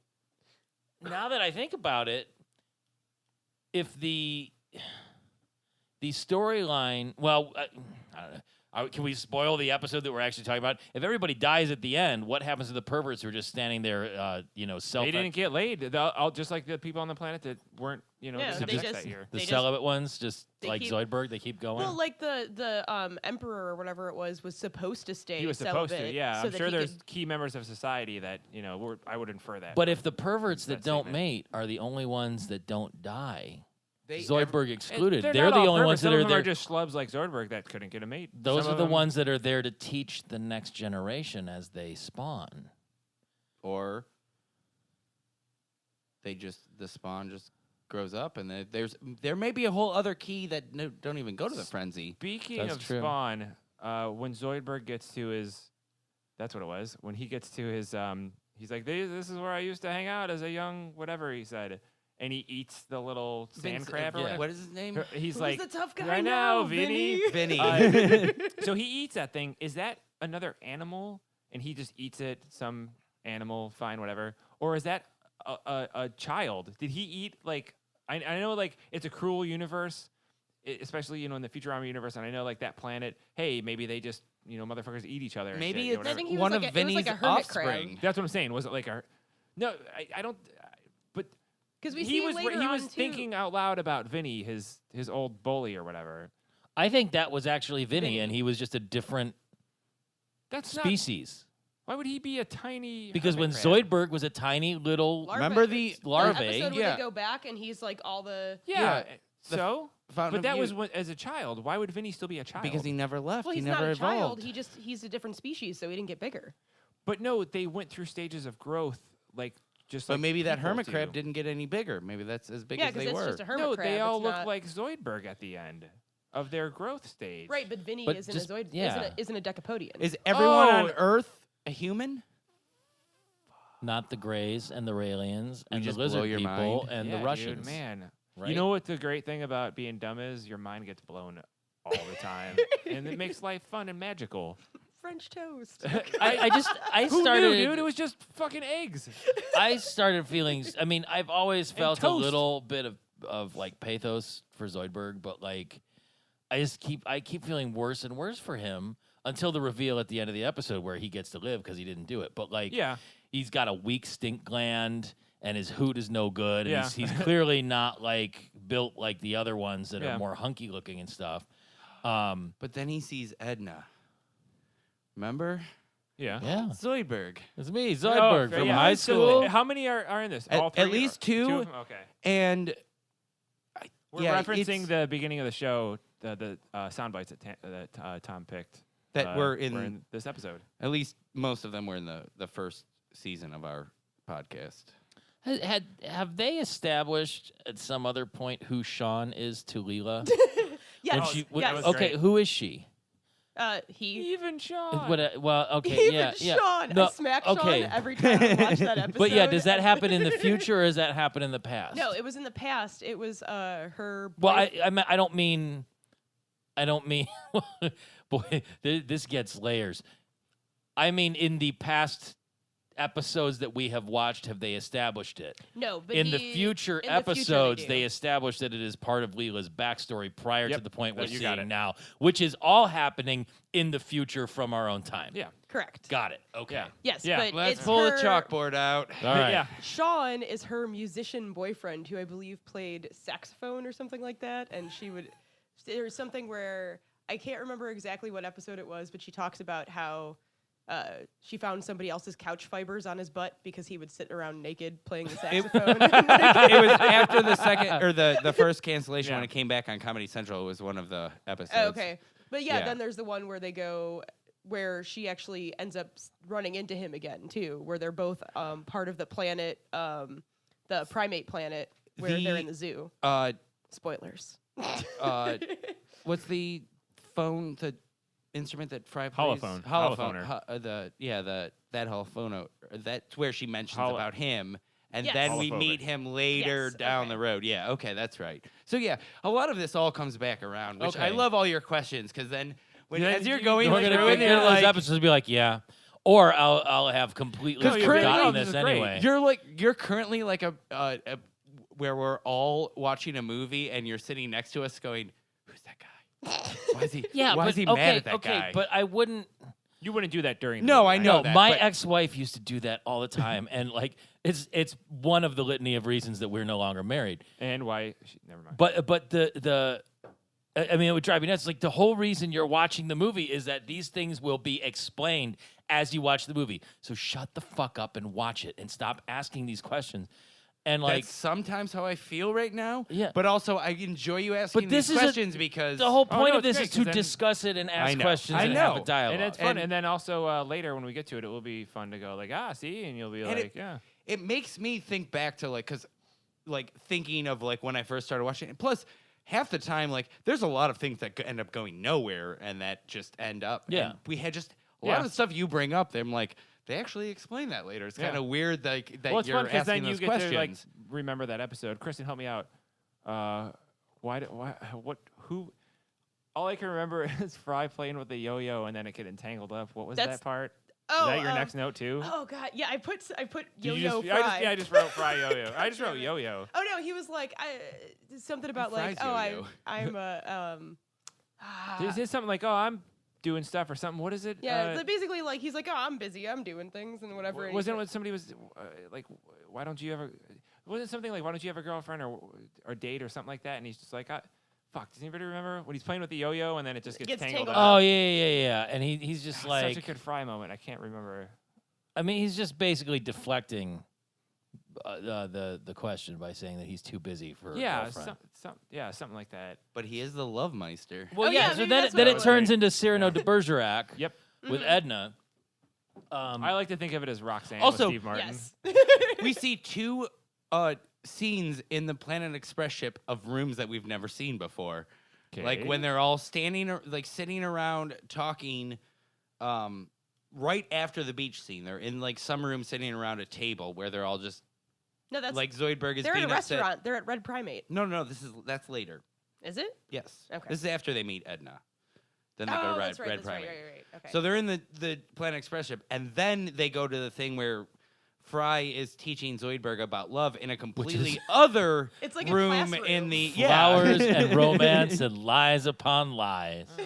now that I think about it, if the storyline, well, I don't know. Can we spoil the episode that we're actually talking about? If everybody dies at the end, what happens to the perverts who are just standing there, self? They didn't get laid. Just like the people on the planet that weren't, Yeah, having they sex just- that year. the they just- celibate ones, just they like keep- Zoidberg, they keep going. Well, like the emperor or whatever it was supposed to stay. He was supposed to, celibate yeah. so I'm that sure he there's could- key members of society that, I would infer that. but from if the perverts that don't statement. mate are the only ones that don't die, They Zoidberg And excluded, they're they're not the all only ones perverts. that Some are of them there. are just schlubs like Zoidberg that couldn't get a mate. Those Some are of the them- ones that are there to teach the next generation as they spawn. or the spawn just grows up, and there may be a whole other key that don't even go to the frenzy. Speaking That's of true. Spawn, when Zoidberg gets to his, that's what it was. When he gets to his, he's like, this is where I used to hang out as a young whatever he said, and he eats the little sand crab or yeah. whatever. What is his name? He's Who's like, the tough guy right now, now, Vinny. Vinny. So he eats that thing. Is that another animal, and he just eats it? Some animal, fine, whatever. Or is that a child? Did he eat like? I know like it's a cruel universe, especially in the Futurama universe, and I know like that planet. Hey, maybe they just motherfuckers eat each other. and Maybe shit, it's whatever. think he was one like of a- it was Vinny's like a hermit crab. offspring. That's what I'm saying. Was it like a? No, I don't. But Because we he see was later he on was too. thinking out loud about Vinny, his old bully or whatever. I think that was actually Vinny, Vinny. and he was just a different That's not. species. Why would he be a tiny? Because when hermit crab? Zoidberg was a tiny little Larvae. Remember the larvae, episode where yeah. they go back and he's like all the. Yeah. The So. Fountain But of that was Youth. when, as a child. Why would Vinny still be a child? Because he never left. Well, he he's never not a evolved. child. He's a different species, so he didn't get bigger. But no, they went through stages of growth, like just. But like maybe that people hermit do. crab didn't get any bigger. Maybe that's as big Yeah, as they because it's were. just a hermit No, crab. they all it's look not- like Zoidberg at the end of their growth stage. Right, but Vinny But isn't just- a Zoid. yeah. Isn't a Decapodian. Is everyone on Oh. Earth a human? not the Greys and the Raelians and the just blow lizard your people mind. and Yeah, the dude, Russians. man. right? You know what the great thing about being dumb is? Your mind gets blown all the time, and it makes life fun and magical. French toast. I Who started, knew, dude? It was just fucking eggs. I started feeling. I mean, I've always felt a toast. little bit of like pathos for Zoidberg, but like, I keep feeling worse and worse for him until the reveal at the end of the episode where he gets to live because he didn't do it. But like, Yeah. he's got a weak stink gland, and his hoot is no good. And Yeah. he's clearly not like built like the other ones that Yeah. are more hunky looking and stuff. But then he sees Edna. Remember? Yeah. Yeah, Zoidberg. it's me, Oh, Zoidberg from yeah. high So, school. how many are in this? At- All three? at least Or two. of them? Okay. And We're yeah, referencing it's- the beginning of the show, the sound bites that Tom picked. that were in this episode. at least most of them were in the first season of our podcast. Have they established at some other point who Sean is to Leela? Yes. When she- that was okay, great. who is she? He. Even Sean. Well, okay, Even yeah, yeah. Sean. No, I smack okay. Sean every time I watch that episode. But yeah, does that happen in the future or does that happen in the past? No, it was in the past. It was her. Well, boyf- I don't mean. Boy, this gets layers. I mean, in the past episodes that we have watched, have they established it? no, but In the future in the episodes, do. they established that it is part of Leela's backstory prior to Yep, the point we're you got seeing it. now, which is all happening in the future from our own time. Yeah. Correct. Got it. Okay. Yeah. Yes, Yeah. but Let's it's pull her, the chalkboard out. All right. Yeah. Sean is her musician boyfriend, who I believe played saxophone or something like that, and she would. There's something where I can't remember exactly what episode it was, but she talks about how she found somebody else's couch fibers on his butt because he would sit around naked playing the saxophone. It was after the second or the first cancellation when Yeah. it came back on Comedy Central. It was one of the episodes. Oh, okay, but yeah, Yeah. then there's the one where they go, where she actually ends up running into him again too, where they're both part of the planet, the primate planet, where they're in the zoo. Spoilers. What's the phone? The instrument that Fry plays? Holophone. Holophone. Holophoner. That holophono. That's where she mentions Holo- about him, and Yes. then we Holophobic. meet him later Yes, down okay. the road. Yeah, okay, that's right. So yeah, a lot of this all comes back around, which I Okay. love all your questions because then Yeah, as you're you- going We're through gonna it, get you're into those like, episodes and be like, yeah, or I'll have completely 'Cause currently- forgotten no, this this is great. anyway. you're currently like a where we're all watching a movie and you're sitting next to us going, "Who's that guy? Why is he? Yeah, why but is he okay, mad at that okay, guy?" but I wouldn't. You wouldn't do that during. No, the I movie, know No, that, my but- ex-wife used to do that all the time, and like it's one of the litany of reasons that we're no longer married. And why? Never mind. But the I mean, it would drive me nuts. Like the whole reason you're watching the movie is that these things will be explained as you watch the movie. So shut the fuck up and watch it, and stop asking these questions. And like That's sometimes how I feel right now. Yeah. But also, I enjoy you asking this these is questions because the whole Oh, point no, of it's this great, is to 'cause then- discuss it and ask know. questions I and have know. a dialogue. and it's fun. And- And then also later when we get to it, it will be fun to go like, see, and you'll be And like, yeah. it makes me think back to like, because like thinking of like when I first started watching it. Plus, half the time, like there's a lot of things that end up going nowhere and that just end up. Yeah. And we had just a lot Yeah. of the stuff you bring up. I'm like, they actually explain that later. It's Yeah. kind of weird like that Well, it's you're fun because asking then you those get questions. to like remember that episode. Kristen, help me out. Who? All I can remember is Fry playing with the yo-yo and then it get entangled up. What was That's- that part? Oh, is that your next note too? Oh god, yeah, I put Did you yo-yo just, Fry. I just wrote Fry yo-yo. I just wrote yo-yo. Oh no, he was like something about like, Fry's yo-yo. I'm a Is it something like, I'm doing stuff or something? What is it? yeah, it's basically like he's like, oh, I'm busy, I'm doing things and whatever. and Wasn't it he's what somebody was like? Why don't you ever? Wasn't it something like, why don't you have a girlfriend or date or something like that? And he's just like, fuck. Does anybody remember when he's playing with the yo-yo and then it just gets Gets tangled tangled up? Oh yeah. And he's just like, Such a good Fry moment. I can't remember. I mean, he's just basically deflecting the question by saying that he's too busy for a Yeah, girlfriend. something like that. But he is the love meister. Well, Oh, yeah, so maybe then that's then what it it was. turns into Cyrano de Bergerac Yep. with Edna. I like to think of it as Roxanne Also- with Steve Martin. yes. We see two scenes in the Planet Express ship of rooms that we've never seen before. Like when they're all standing or like sitting around talking right after the beach scene. They're in like some room sitting around a table where they're all just No, that's like Zoidberg is they're being at a upset. restaurant. They're at Red Primate. No, that's later. Is it? Yes. Okay. This is after they meet Edna. Then they go Oh, to that's right. Red That's right. Primate. Right. Okay. So they're in the Planet Express ship, and then they go to the thing where Fry is teaching Zoidberg about love in a completely other It's like a room classroom. in the Flowers and romance and lies upon lies. Oh.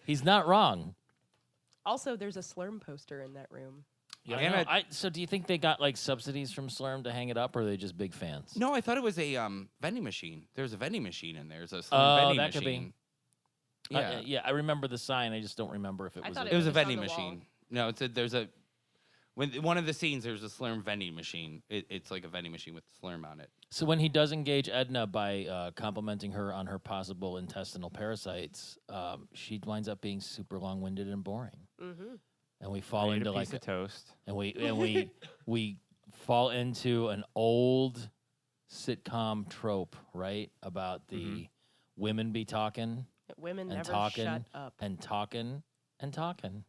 He's not wrong. Also, there's a Slurm poster in that room. So do you think they got like subsidies from Slurm to hang it up, or are they just big fans? No, I thought it was a vending machine. There's a vending machine in there. There's a Oh, vending that could machine. be. Yeah, I remember the sign. I just don't remember if it was. thought It was a just on vending the wall. machine. No, there's a when one of the scenes there's a Slurm vending machine. It's like a vending machine with Slurm on it. So when he does engage Edna by complimenting her on her possible intestinal parasites, she winds up being super long-winded and boring. Mm-hmm. And we fall Ate into a like piece of toast. and we fall into an old sitcom trope, right? About the women be talking Women and never talking shut up. and talking and talking.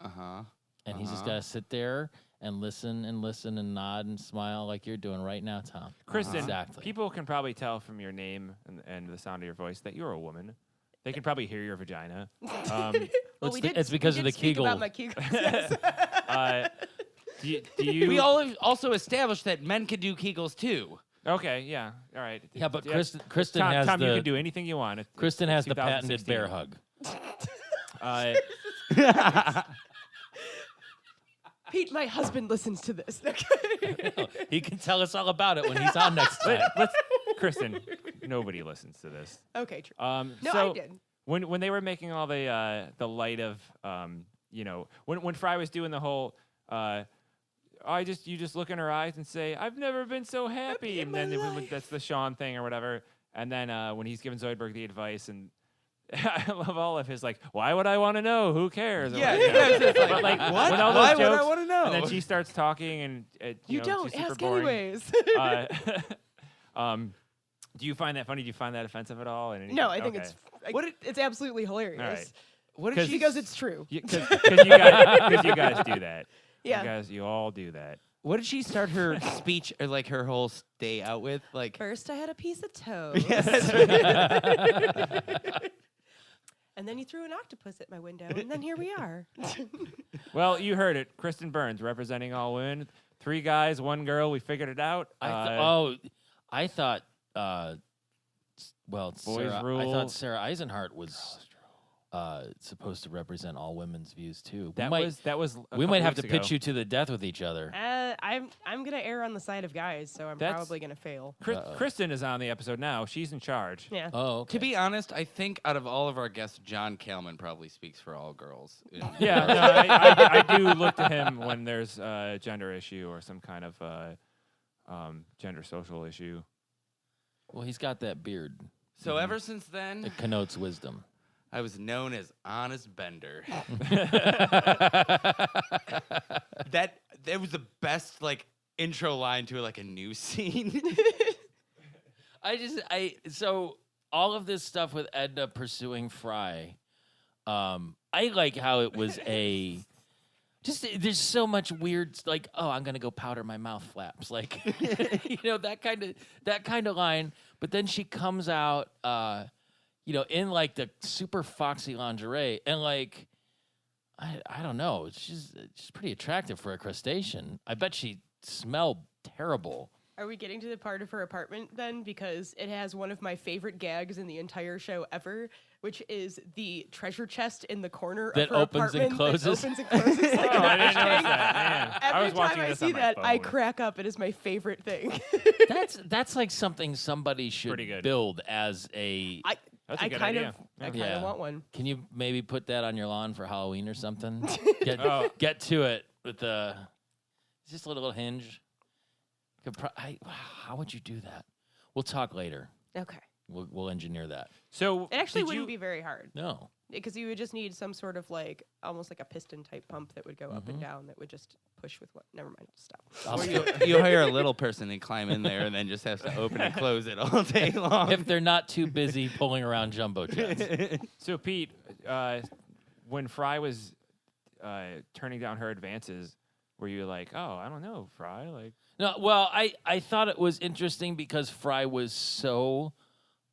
Uh-huh. And he's just got to sit there and listen and nod and smile like you're doing right now, Tom. Kristen, Exactly. people can probably tell from your name and the sound of your voice that you're a woman. They can probably hear your vagina. Well, It's because of the speak Kegel. about my Kegels. Yes. Do you We all also established that men could do Kegels too. Okay, yeah. All right. Yeah, but Kristen Tom, has Tom, the you can do anything you want. Kristen has the 2016. patented bear hug. Pete, my husband listens to this. He can tell us all about it when he's on next time. Kristen, nobody listens to this. Okay, true. No, I did. When they were making all the light of when Fry was doing the whole you just look in her eyes and say, I've never been so happy, and then that's the Sean thing or whatever. And then when he's giving Zoidberg the advice, and I love all of his like, why would I want to know? Who cares? Or Yeah, whatever. it's like, But like what? with all those Why jokes, would I want to know? and then she starts talking, and You know, don't she's super ask boring. anyways. Do you find that funny? Do you find that offensive at all? No, I think Okay. it's absolutely hilarious. All right. What did she? Because it's true. Because you guys do that. Yeah. You all do that. What did she start her speech or like her whole day out with? Like, First, I had a piece of toast. yeah, that's right. And then you threw an octopus at my window, and then here we are. Well, you heard it. Kristen Burns representing all women. 3 guys, 1 girl. We figured it out. I thought Sarah, rule. I thought Sarah Eisenhart was supposed to represent all women's views too. that was. We might have to pitch you to the death with each other. I'm gonna err on the side of guys, so I'm That's- probably gonna fail. Kristen is on the episode now. She's in charge. Yeah. Oh, okay. To be honest, I think out of all of our guests, John Kalman probably speaks for all girls. Yeah, no, I do look to him when there's a gender issue or some kind of gender social issue. Well, he's got that beard. So ever since then, It connotes wisdom. I was known as Honest Bender. that was the best like intro line to like a new scene. So all of this stuff with Edna pursuing Fry, I like how it was there's so much weird, like, oh, I'm gonna go powder my mouth flaps, like, that kind of line. But then she comes out, in like the super foxy lingerie, and like, I don't know, she's pretty attractive for a crustacean. I bet she smelled terrible. Are we getting to the part of her apartment then? Because it has one of my favorite gags in the entire show ever, which is the treasure chest in the corner That of her opens and apartment closes. that opens and closes like Oh, an I didn't ashtray. notice that. Man, I Every was watching time I this see on my that, I phone. crack up. It is my favorite thing. That's like something somebody should Pretty good. build as a. That's a I good kind idea. of, I kind Yeah. of want one. Can you maybe put that on your lawn for Halloween or something? Oh. Get to it with just a little hinge. How would you do that? We'll talk later. Okay. We'll engineer that. So It actually did wouldn't you- be very hard No. because you would just need some sort of like almost like a piston type pump that would go up and down that would just push with what. Never mind. Stop. Or you hire a little person and climb in there and then just have to open and close it all day long. If they're not too busy pulling around jumbo jets. So Pete, when Fry was turning down her advances, were you like, oh, I don't know, Fry, like? No, well, I thought it was interesting because Fry was so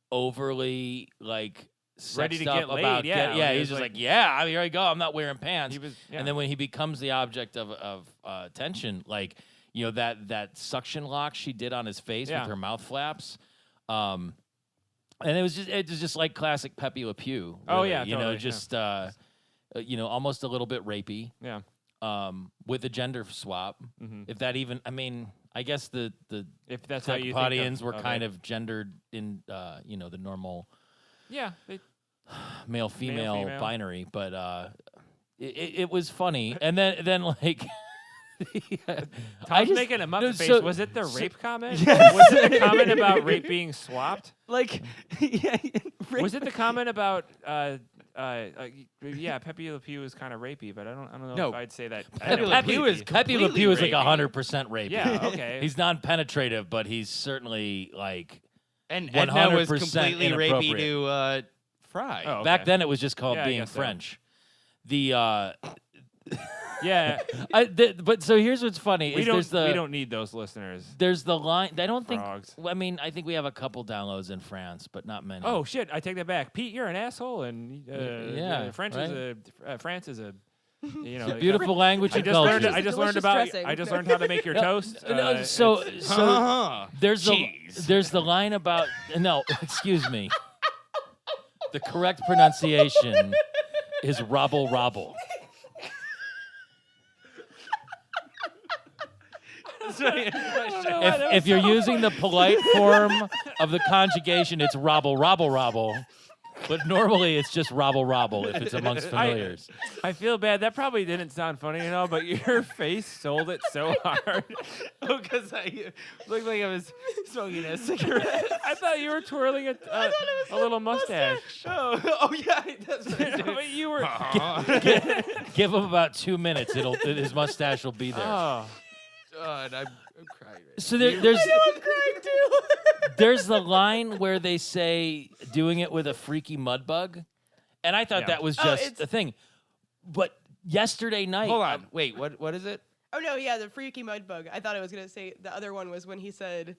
overly like Ready to sexed get up laid, about yeah. yeah. He He's was just like- yeah, here I go. I'm not wearing pants. He was, And then when he becomes the object of attention, like that suction lock she did on his face Yeah. with her mouth flaps, and it was just like classic Pepe Le Pew. Oh, really, yeah, totally, just almost a little bit rapey. yeah. with a gender swap. Mhm. If that even, I mean, I guess the If that's how you think Tecpodians were of kind it. of gendered in, the normal Yeah. male-female Male-female. binary, but it was funny. And then like, Tom's making a muppet face. so- Was it the so- rape comment? Was it the comment about rape being swapped? Like, yeah, Was it the comment about Pepe Le Pew is kind of rapey, but I don't know No. if I'd say that. I Pepe know Le it's Pew is rapey. Pepe Le completely Pew is like rapey. 100% rapey. Yeah, okay. He's non-penetrative, but he's certainly like. and Edna was 100% completely rapey inappropriate. to Fry. Oh, okay. Back then, it was just called Yeah, I being guess so. French. The Yeah, but so here's what's funny. we is don't need those listeners. There's the line. I don't think. Frogs. I mean, I think we have a couple downloads in France, but not many. Oh shit! I take that back. Pete, you're an asshole, and Yeah, French right? is a France is a it's a beautiful language I and just culture. learned. It's I a just learned delicious about. dressing. I just learned how to make your toast. No, so it's- there's Cheese. there's the line about no. Excuse me. The correct pronunciation is robble robble. If you're using the polite form of the conjugation, it's robble robble robble. But normally it's just robble robble if it's amongst familiars. I feel bad. That probably didn't sound funny at all, but your face sold it so hard. because I looked like I was smoking a cigarette. I thought you were twirling a little mustache. Oh yeah, that's what I did. But you were. Give him about 2 minutes. His mustache will be there. Oh. God, I'm crying. Right So there's the line where they say doing it with a freaky mud bug, and I thought Yeah. that was Oh, just it's- a thing. But yesterday night, Hold on, wait, what is it? Oh no, yeah, the freaky mud bug. I thought I was gonna say the other one was when he said,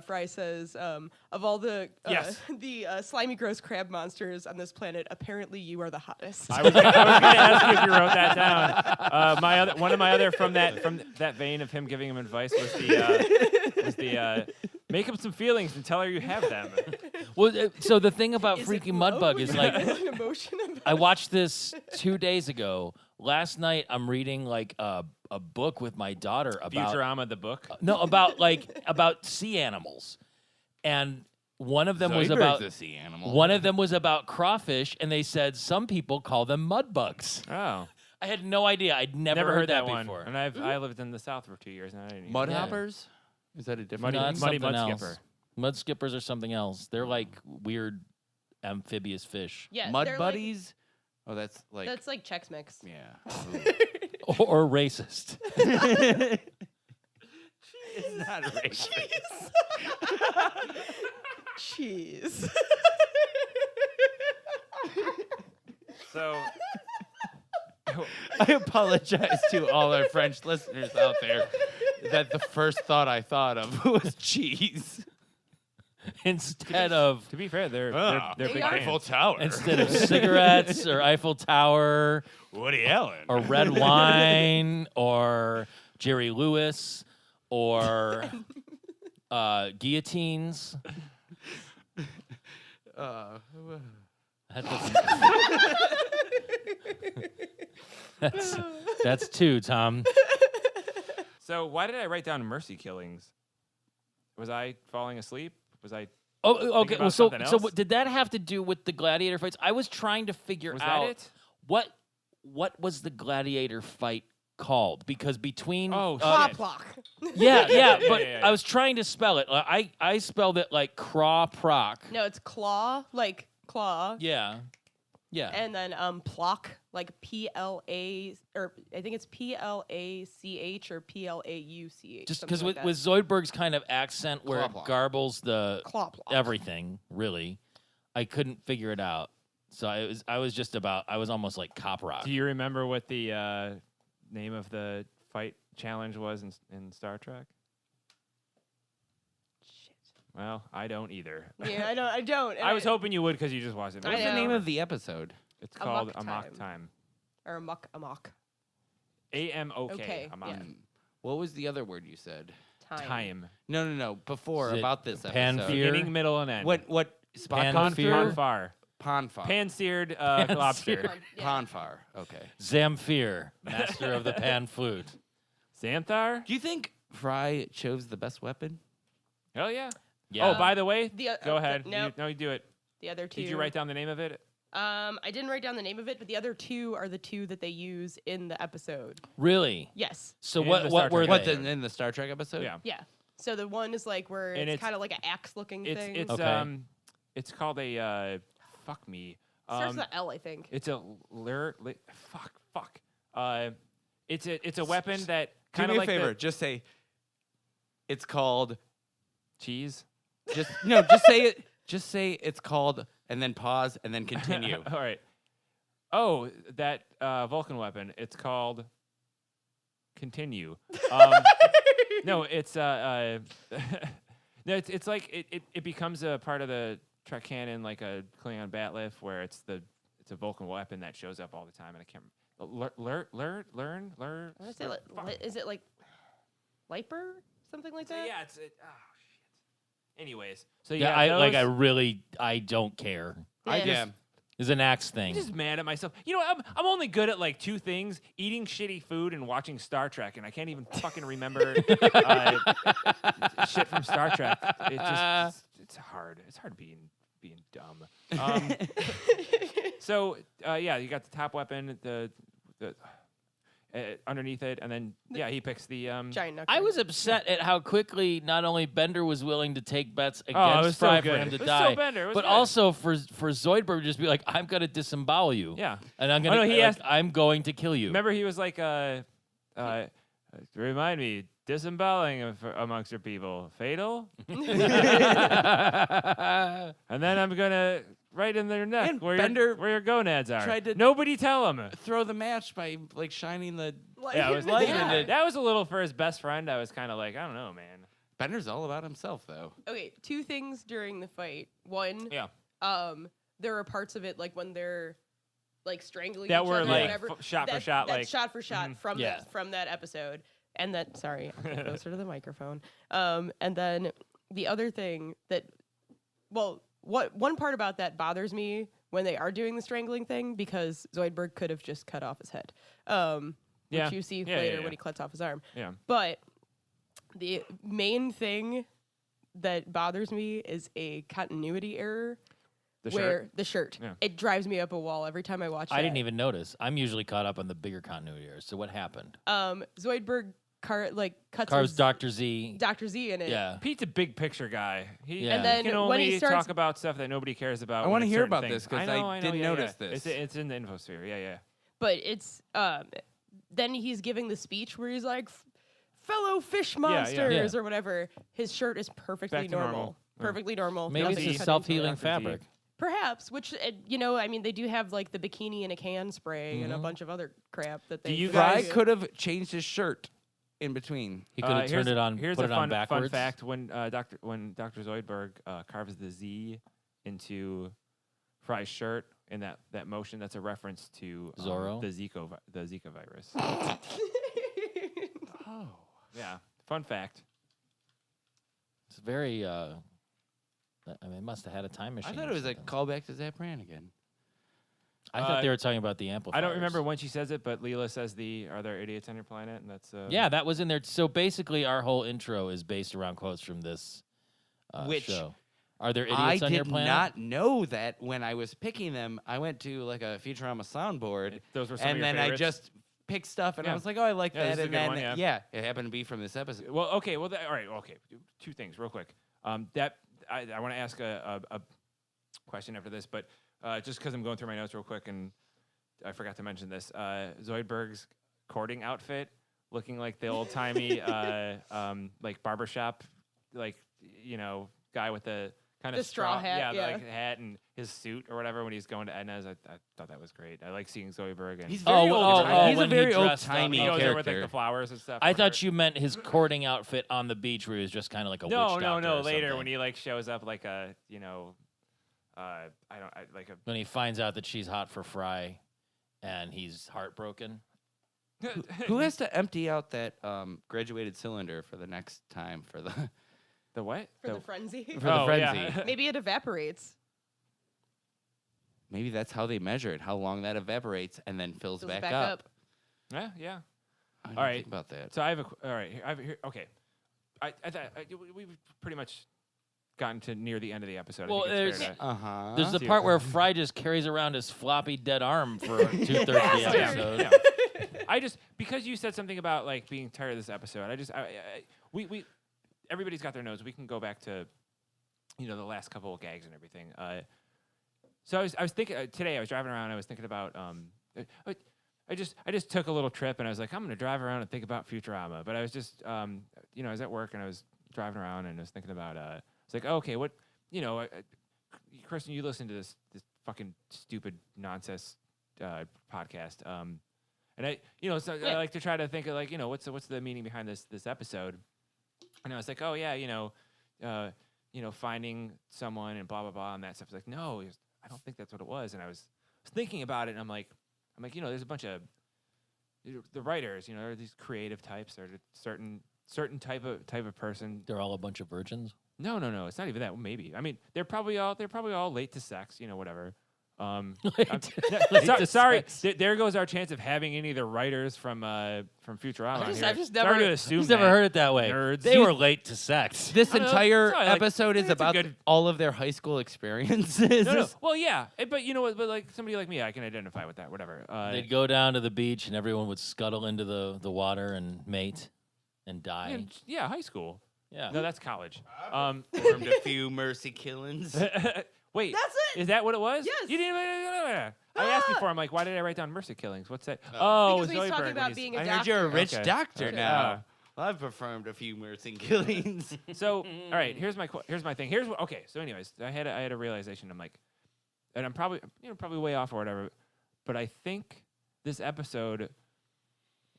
Fry says, of all the Yes. the slimy, gross crab monsters on this planet, apparently you are the hottest. I was going to ask you if you wrote that down. One of my other from that vein of him giving him advice was the make him some feelings and tell her you have them. well, so the thing about Is it freaky mud love bug when is you like have an emotion about I watched this 2 days ago. Last night I'm reading like a book with my daughter about Futurama the book. about sea animals, and one of them was Zoidberg's about a sea animal. one of them was about crawfish, and they said some people call them mud bugs. Oh, I had no idea. I'd never heard that before. one. And I lived in the South for 2 years. And I didn't even- Mudhoppers? Is that a different? Muddy- No, it's muddy something mud else. skipper. Mud skippers are something else. They're like weird amphibious fish. yeah, Mud they're buddies? Oh, that's Like, that's like Chex Mix. yeah. Or racist. It's not racist. Cheese. So I apologize to all our French listeners out there that the first thought I thought of was cheese. Instead of to be fair, they're They big are. Eiffel fans. Tower. instead of cigarettes or Eiffel Tower Woody Allen. or red wine or Jerry Lewis or guillotines. That doesn't- that's two, Tom. So why did I write down mercy killings? Was I falling asleep? Was I? Oh, okay. about Well, so something so else? what, did that have to do with the gladiator fights? I was trying to figure Was out that it? what was the gladiator fight called? Because between Oh, Plop shit. block. yeah, but yeah. I was trying to spell it. I spelled it like craw proc. No, it's claw, like claw. Yeah. And then plock, like PLA, or I think it's PLACH or PLAUCH. Just something because like with Zoidberg's kind of accent where it Claw-plop. garbles the Claw plop. everything, really, I couldn't figure it out. So I was almost like cop rock. Do you remember what the name of the fight challenge was in Star Trek? Shit. Well, I don't either. Yeah, I don't. and I was hoping you would because you just watched it. I What's the know. name of the episode? It's Amok called Time. Amok Time. Or amok. AMOK. Okay, Amok. yeah. What was the other word you said? Time. No. Before Is it about this episode. Panfear? Beginning, middle, and end. What Spock Pan- Confer? Fear? Ponfar. Ponfar. Pan-seared Pan-seared. lobster. Yeah. Ponfar. Okay. Zamfir, master of the pan flute. Xanthar? Do you think Fry chose the best weapon? Hell yeah. Yeah. Oh, by the way, go okay, ahead. nope. You do it. The other two. Did you write down the name of it? I didn't write down the name of it, but the other two are the two that they use in the episode. Really? Yes. So In what the Star what were Trek they? episode. In the Star Trek episode? Yeah. Yeah. So the one is like where And it's it's- kind of like an axe-looking thing. Okay. It's called a fuck me. Starts with an L, I think. It's a fuck. It's a weapon that Do kind me of a like favor. Just say it's called. cheese. Just no. Just say it. Just say it's called, and then pause, and then continue. All right. Oh, that Vulcan weapon. It's called. Continue. No, it's no, it's like it becomes a part of the Trek canon, like a Klingon bat'leth, where it's a Vulcan weapon that shows up all the time, and I can't learn. I wanna say, is it like Liper? Something like that? Yeah, it's oh shit. Anyways, so Yeah, yeah, I don't care. Yeah. It's an axe thing. I'm just mad at myself. You know, I'm only good at like two things: eating shitty food and watching Star Trek, and I can't even fucking remember shit from Star Trek. It's hard. It's hard being dumb. So yeah, you got the top weapon, the underneath it, and then yeah, he picks the Giant knuckle. I was upset at how quickly not only Bender was willing to take bets it against was so Fry good. for him to It was die, so Bender. It was but good. also for Zoidberg to just be like, "I'm gonna disembowel you." Yeah. and I'm Oh, gonna. no, he asked- I'm going to kill you. Remember, he was like, remind me, disemboweling amongst your people, fatal? And then I'm gonna right in their neck And where Bender your gonads are. tried to- Nobody tell him. Throw the match by like shining the. Yeah, it was light yeah. in it. That was a little for his best friend. I was kind of like, I don't know, man. Bender's all about himself, though. Okay, two things during the fight. One, Yeah. there are parts of it like when they're like strangling That each were, other, like, whatever. shot for That- shot, that's like- shot for shot from Yeah. from that episode. And then sorry, I'll get closer to the microphone. And then the other thing that, well, what one part about that bothers me when they are doing the strangling thing, because Zoidberg could have just cut off his head. Yeah. Which you see Yeah, later yeah, when yeah. he cuts off his arm. Yeah. But the main thing that bothers me is a continuity error The where shirt. the shirt. Yeah. It drives me up a wall every time I watch I that. didn't even notice. I'm usually caught up on the bigger continuity errors. So what happened? Zoidberg cuts Carves his Dr. Z. Dr. Z in it. Yeah. Pete's a big picture guy. He, Yeah. And then he can when only he starts- talk about stuff that nobody cares about. I when wanna it's hear certain about things. this 'cause know, I know, didn't yeah, notice yeah. this. It's in the infosphere. Yeah, yeah. But it's then he's giving the speech where he's like, fellow fish monsters Yeah. or whatever. His shirt is perfectly Back to normal. Yeah. Perfectly normal. Maybe Nothing it's cut a into self-healing it. fabric. Perhaps, which I mean, they do have like the bikini in a can spray and a bunch of other crap that they. you Fry guys- could have changed his shirt in between. He could have turned it on, Here's put a it fun, on backwards. fun fact: when Dr. Zoidberg carves the Z into Fry's shirt in that motion, that's a reference to Zorro? the Zika virus. Oh. Yeah, fun fact. It's very. I mean, it must have had a time machine. I thought or it was a something. callback to Zap again. I thought they Uh, were talking about the amplifiers. I don't remember when she says it, but Leela says "Are there idiots on your planet?" And that's Yeah, that was in there. So basically, our whole intro is based around quotes from this Which show. Are there I idiots on your did planet? not know that when I was picking them. I went to like a Futurama soundboard, Those were some and of your then favorites? I just picked stuff, and I Yeah. was like, "Oh, I like Yeah, this that." is a And good then one, yeah. it happened to be from this episode. Well, okay. Well, all right. Okay. Two things, real quick. That I want to ask a question after this, but just because I'm going through my notes real quick, and I forgot to mention this. Zoidberg's courting outfit, looking like the old timey, like barbershop, like guy with the kind The of straw hat, yeah. like hat and his suit or whatever when he's going to Edna's. I thought that was great. I like seeing Zoidberg. And He's Oh, very oh, old. oh, He's a when he very old dressed up. timey he goes there with like character. the flowers and stuff. I or thought whatever. you meant his courting outfit on the beach, where he was just kind of like a witch No, doctor or later something. when he like shows up like a like a when he finds out that she's hot for Fry, and he's heartbroken. Who has to empty out that graduated cylinder for the next time for the the what for the frenzy. for the Oh, frenzy? yeah. Maybe it evaporates. maybe that's how they measure it, how long that evaporates and then fills back up. Yeah. I didn't All right. think about that. So I have all right. Okay. I thought we've pretty much gotten to near the end of the episode. Well, I think it's fair to- Uh-huh. There's the See part what- where Fry just carries around his floppy dead arm for 2/3 of the Yeah, episode. yeah. I just because you said something about like being tired of this episode. We everybody's got their nose. We can go back to the last couple of gags and everything. So I was thinking today. I was driving around. I was thinking about I just took a little trip and I was like, I'm gonna drive around and think about Futurama. But I was just I was at work and I was driving around and I was thinking about it's like, okay, what Kristen, you listen to this fucking stupid nonsense podcast. And I I like to try to think of like, what's the meaning behind this episode. And I was like, oh yeah, finding someone and blah blah blah and that stuff. It's like, no, I don't think that's what it was. And I was thinking about it and I'm like, there's a bunch of the writers, are these creative types or certain type of person. They're all a bunch of virgins. No, it's not even that. Well, maybe. I mean, they're probably all late to sex, whatever. Sorry, there goes our chance of having any of the writers from Futurama. I've just Sorry never- to assume Who's never that. heard it that way? Nerds. They were late to sex. This entire sorry, like, episode is that's a about good- all of their high school experiences. No. Well, yeah, but you know what? But like somebody like me, I can identify with that. Whatever. They'd go down to the beach and everyone would scuttle into the water and mate and die. yeah, high school. Yeah. No, that's college. Formed a few mercy killings. Wait, That's it. Is that what it was? Yes. You didn't. I asked before. I'm like, why did I write down mercy killings? What's that? Because Zoidberg he's talking when about he's- being a I doctor. heard you're a rich Okay. doctor Okay. now. Well, I've performed a few mercy killings. So, all right, here's my thing. Okay. So, anyways, I had a realization. I'm like, and I'm probably way off or whatever, but I think this episode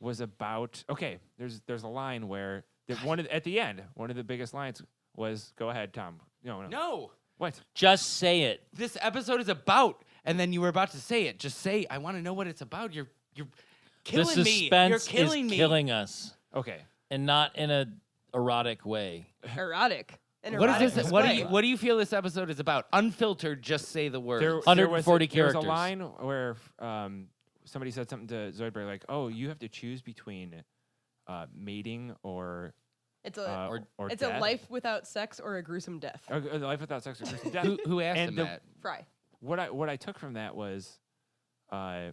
was about. Okay, there's a line where at the end, one of the biggest lines was, "Go ahead, Tom." No. No. What? Just say it. This episode is about, and then you were about to say it. Just say, I want to know what it's about. You're killing The me. suspense You're killing is me. killing us, Okay. and not in a erotic way. Erotic. What is this? Display. What do you feel this episode is about? Unfiltered, just say the word. There was 140 a characters. line where somebody said something to Zoidberg like, "Oh, you have to choose between mating or It's a or it's death. a life without sex or a gruesome death. Or a life without sex or gruesome death." who asked And him the- that? Fry. What I took from that was, so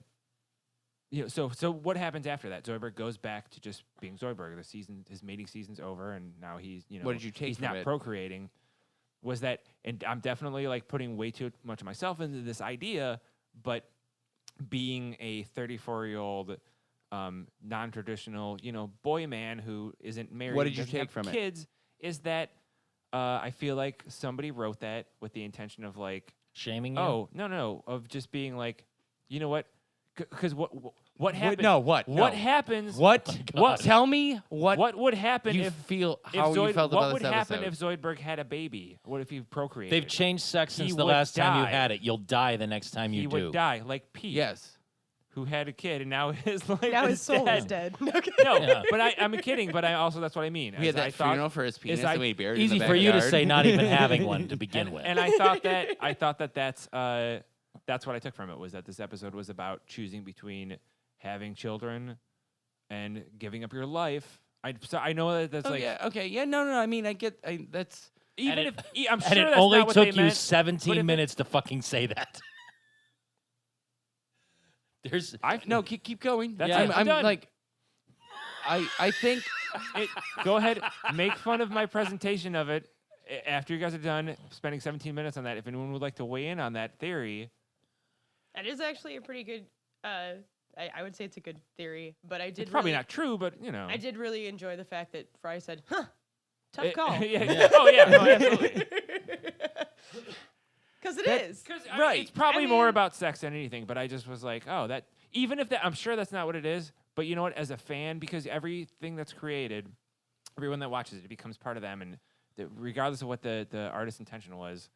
what happens after that? Zoidberg goes back to just being Zoidberg. His mating season's over, and now he's What did you take he's from not it? procreating. Was that, and I'm definitely like putting way too much of myself into this idea, but being a 34-year-old non-traditional, boy man who isn't married, What did you doesn't take have from it? kids, is that I feel like somebody wrote that with the intention of like, Shaming you? oh no, of just being like, you know what? Because what happened? No, what? What No. happens? What? What? Tell me what would happen you if feel if how you felt what about would this happen episode. if Zoidberg had a baby? What if he procreated? They've changed sex He since the would last time you die. had it. You'll die the next time he you would do. die like Pete, Yes. who had a kid and now his life Now is his soul dead. is dead. Okay. No, Yeah. but I'm kidding. But that's what I mean. We had As I that thought- funeral for his penis I- and we buried Easy in the for you to backyard. say not even having one to begin with. And I thought that's what I took from it, was that this episode was about choosing between having children and giving up your life. I know that that's Oh like yeah. Okay. Yeah. No. I mean, that's. even And if I'm sure and it that's only not what took they you meant, but 17 if it- minutes to fucking say that. There's No. Keep going. That's Yeah. it. I'm I'm done. like. I think. Go ahead, make fun of my presentation of it after you guys are done spending 17 minutes on that. If anyone would like to weigh in on that theory, That is actually a pretty good. I would say it's a good theory, but I did it's probably really, not true, but I did really enjoy the fact that Fry said, "Huh, tough call." yeah. Oh yeah, no, absolutely. Because it is. Because Right. it's probably I more mean- about sex than anything. But I just was like, oh, that even if that, I'm sure that's not what it is. But you know what? As a fan, because everything that's created, everyone that watches it, becomes part of them, and regardless of what the artist's intention was,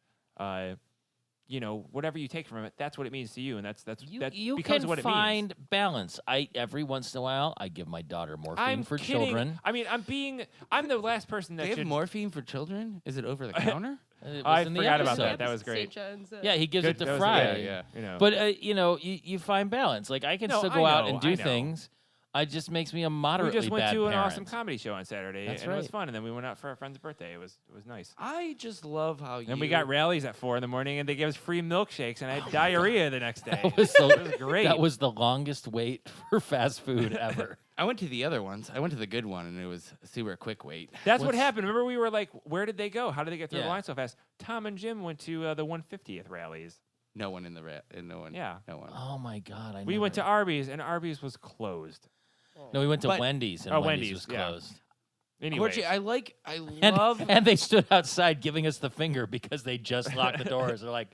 whatever you take from it, that's what it means to you, and that You becomes can what it find means. balance. Every once in a while I give my daughter morphine I'm for kidding. children. I mean, I'm the last person that They have should. morphine for children? Is it over the counter? It was I in the forgot about episode. that. That was great. St. John's, Yeah, he gives Good, it to that was Fry. good, yeah. But you find balance. Like I can No, still I go out know, and I do know. things. It just makes me a we moderately just went bad to an parent. awesome comedy show on Saturday, That's and it was right. fun. And then we went out for a friend's birthday. It was nice. I just love how you. And we got rallies at 4 a.m, and they gave us free milkshakes, and I had diarrhea the next day. That was, it was great. That was the longest wait for fast food ever. I went to the other ones. I went to the good one, and it was a super quick wait. That's what What's- happened. Remember, we were like, where did they go? How did they get through the Yeah. line so fast? Tom and Jim went to the 150th rallies. No one in the no one. Yeah. No one. Oh my God! We went to Arby's, and Arby's was closed. No, we went to But- Wendy's, and Oh, Wendy's Wendy's, was yeah. closed. Anyways, Unfortunately, I And, love. and they stood outside giving us the finger because they just locked the doors. They're like,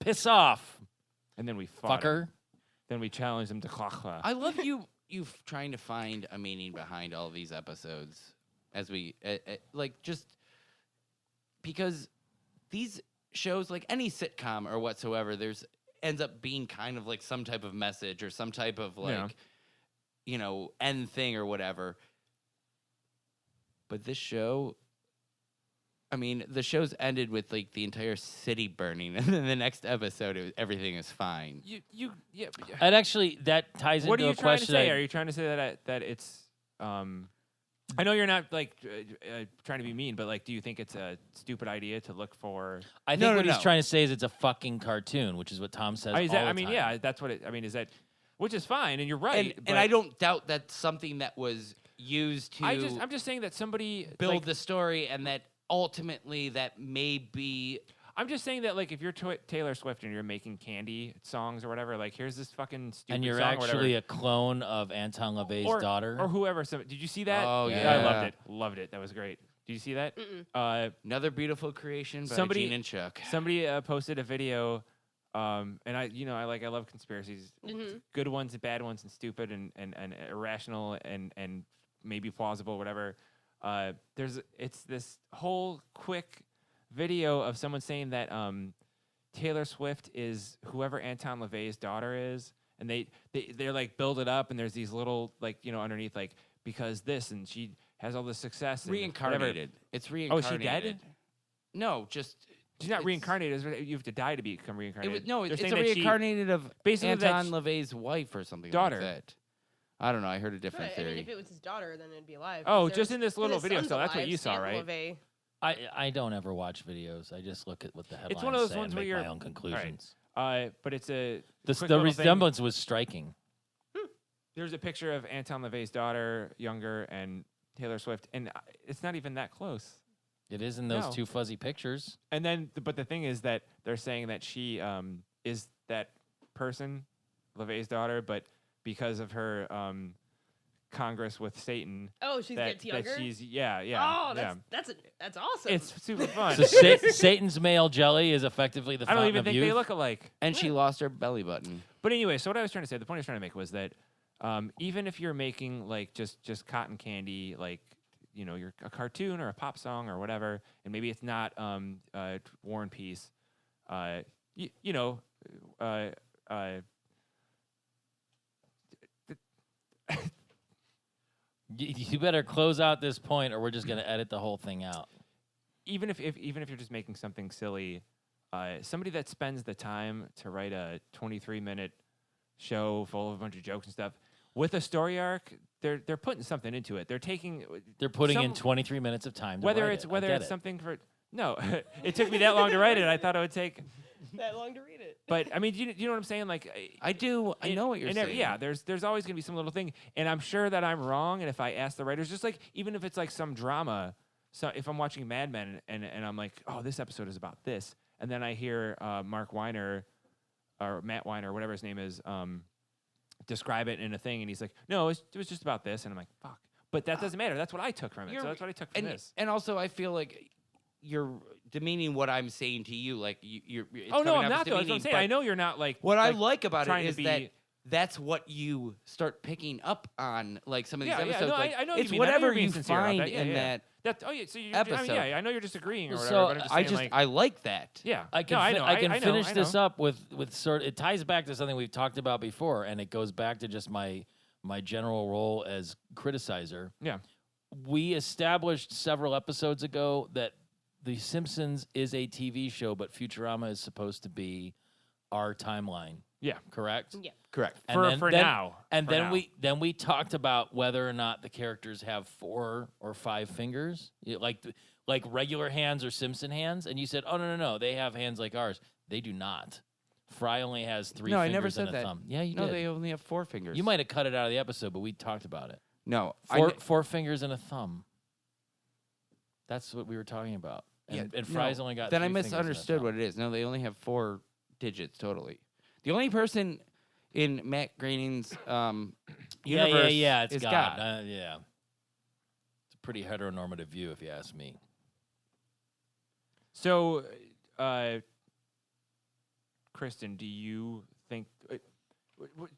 "Piss off, and then we fought him. fucker!" Then we challenged them to klakla. I love you trying to find a meaning behind all these episodes as we like just because these shows, like any sitcom or whatsoever, ends up being kind of like some type of message or some type of like end thing or whatever. But this show, I mean, the show's ended with like the entire city burning, and then the next episode, everything is fine. Yeah. And actually, that ties What are into you a trying to question. say? Are you trying to say that it's? I know you're not like trying to be mean, but like, do you think it's a stupid idea to look for? I think No, what no, he's no. trying to say is it's a fucking cartoon, which is what Tom says. Is all that, the I mean, time. yeah, that's what it. I mean, is that, which is fine, and you're right. And but I don't doubt that's something that was used to I'm just saying that somebody build like, the story, and that ultimately that may be. I'm just saying that like if you're Taylor Swift and you're making candy songs or whatever, like here's this fucking stupid And you're song or whatever. actually a clone of Anton LaVey's daughter. or whoever. So, did you see that? Oh, I yeah. loved it. That was great. Did you see that? Another beautiful creation by Somebody- Gene and Chuck. Somebody posted a video, and I love conspiracies, good ones and bad ones and stupid and irrational and maybe plausible, whatever. It's this whole quick video of someone saying that Taylor Swift is whoever Anton LaVey's daughter is, and they're like build it up, and there's these little like underneath like because this and she has all this success and Reincarnated. whatever. It's Oh, reincarnated. is she dead? No, just She's not it's- reincarnated. You have to die to become reincarnated. They're It's saying a that she- reincarnated of basically that Anton LaVey's wife or something daughter. like that. I don't know. I heard a different Right, I mean, theory. if it was his daughter, then it'd be alive. Oh, 'cause just there's- in this little his video, son's so that's what alive, you saw, Stanton right? LaVey. I don't ever watch videos. I just look at what the headlines It's one of those say ones and where make you're my own conclusions. But it's a The quick little thing. resemblance was striking. There's a picture of Anton LaVey's daughter, younger, and Taylor Swift, and it's not even that close. It is in those No. two fuzzy pictures. And then, but the thing is that they're saying that she is that person, LaVey's daughter, but because of her Congress with Satan, Oh, she gets younger. that she's yeah. Oh, that's awesome. It's super fun. So Satan's male jelly is effectively the I don't fountain even of think youth. they look alike. And she lost her belly button. But anyway, so what I was trying to say, the point I was trying to make was that even if you're making like just cotton candy, like you're a cartoon or a pop song or whatever, and maybe it's not War and Peace, You better close out this point, or we're just gonna edit the whole thing out. even if you're just making something silly, somebody that spends the time to write a 23-minute show full of a bunch of jokes and stuff with a story arc, they're putting something into it. They're Putting in some- 23 minutes of time. To whether write it's it. I whether get it's it. something for no, it took me that long to write it. I thought it would take, that long to read it. but I mean, you know what I'm saying? Like I do. I know what you're saying. Yeah, there's always gonna be some little thing, and I'm sure that I'm wrong. And if I ask the writers, just like even if it's like some drama, so if I'm watching Mad Men and I'm like, oh, this episode is about this, and then I hear Mark Weiner or Matt Weiner, whatever his name is, describe it in a thing, and he's like, no, it was just about this, and I'm like, fuck. But that doesn't matter. That's what I took from it. So that's what I took from this. And also, I feel like you're demeaning what I'm saying to you. Like you're. It's Oh no, coming I'm off not as though. That's what I'm demeaning, saying. but I know you're not like. What I like about it trying to is be- that that's what you start picking up on, like some of these Yeah, episodes. no, like, I know it's you mean that. whatever You're being you sincere about find that. Yeah, in yeah. that That's So you. episode. I know you're disagreeing or So, whatever. But I'm just saying, I like that. yeah. I can no, I know. I can know, finish I this know. up with sort. It ties back to something we've talked about before, and it goes back to just my general role as criticizer. Yeah. We established several episodes ago that The Simpsons is a TV show, but Futurama is supposed to be our timeline. Yeah. Correct. Yeah. Correct. And For now. And For then now. we talked about whether or not the characters have 4 or 5 fingers, like regular hands or Simpson hands. And you said, oh no, they have hands like ours. They do not. Fry only has 3 No, fingers I never said and a that. thumb. Yeah, you No, did. they only have 4 fingers. You might have cut it out of the episode, but we talked about it. No, 4 fingers and a thumb. That's what we were talking about. And Fry's only got. Then 3 I fingers and a misunderstood thumb. what it is. No, they only have 4 digits totally. The only person in Matt Groening's universe Yeah. It's is God. God. Yeah. It's a pretty heteronormative view, if you ask me. So, Kristen, do you think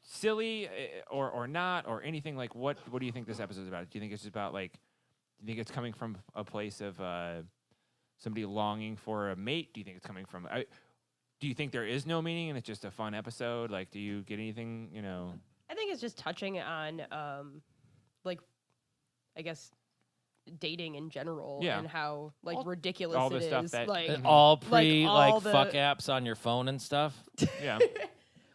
silly or not or anything like what do you think this episode is about? Do you think it's about like? Do you think it's coming from a place of somebody longing for a mate? Do you think it's coming from? Do you think there is no meaning and it's just a fun episode? Like, do you get anything? I think it's just touching on, like, I guess, dating in general Yeah. and how like All ridiculous the it stuff is. that- Like, Mhm. All all the- fuck apps on your phone and stuff. Yeah.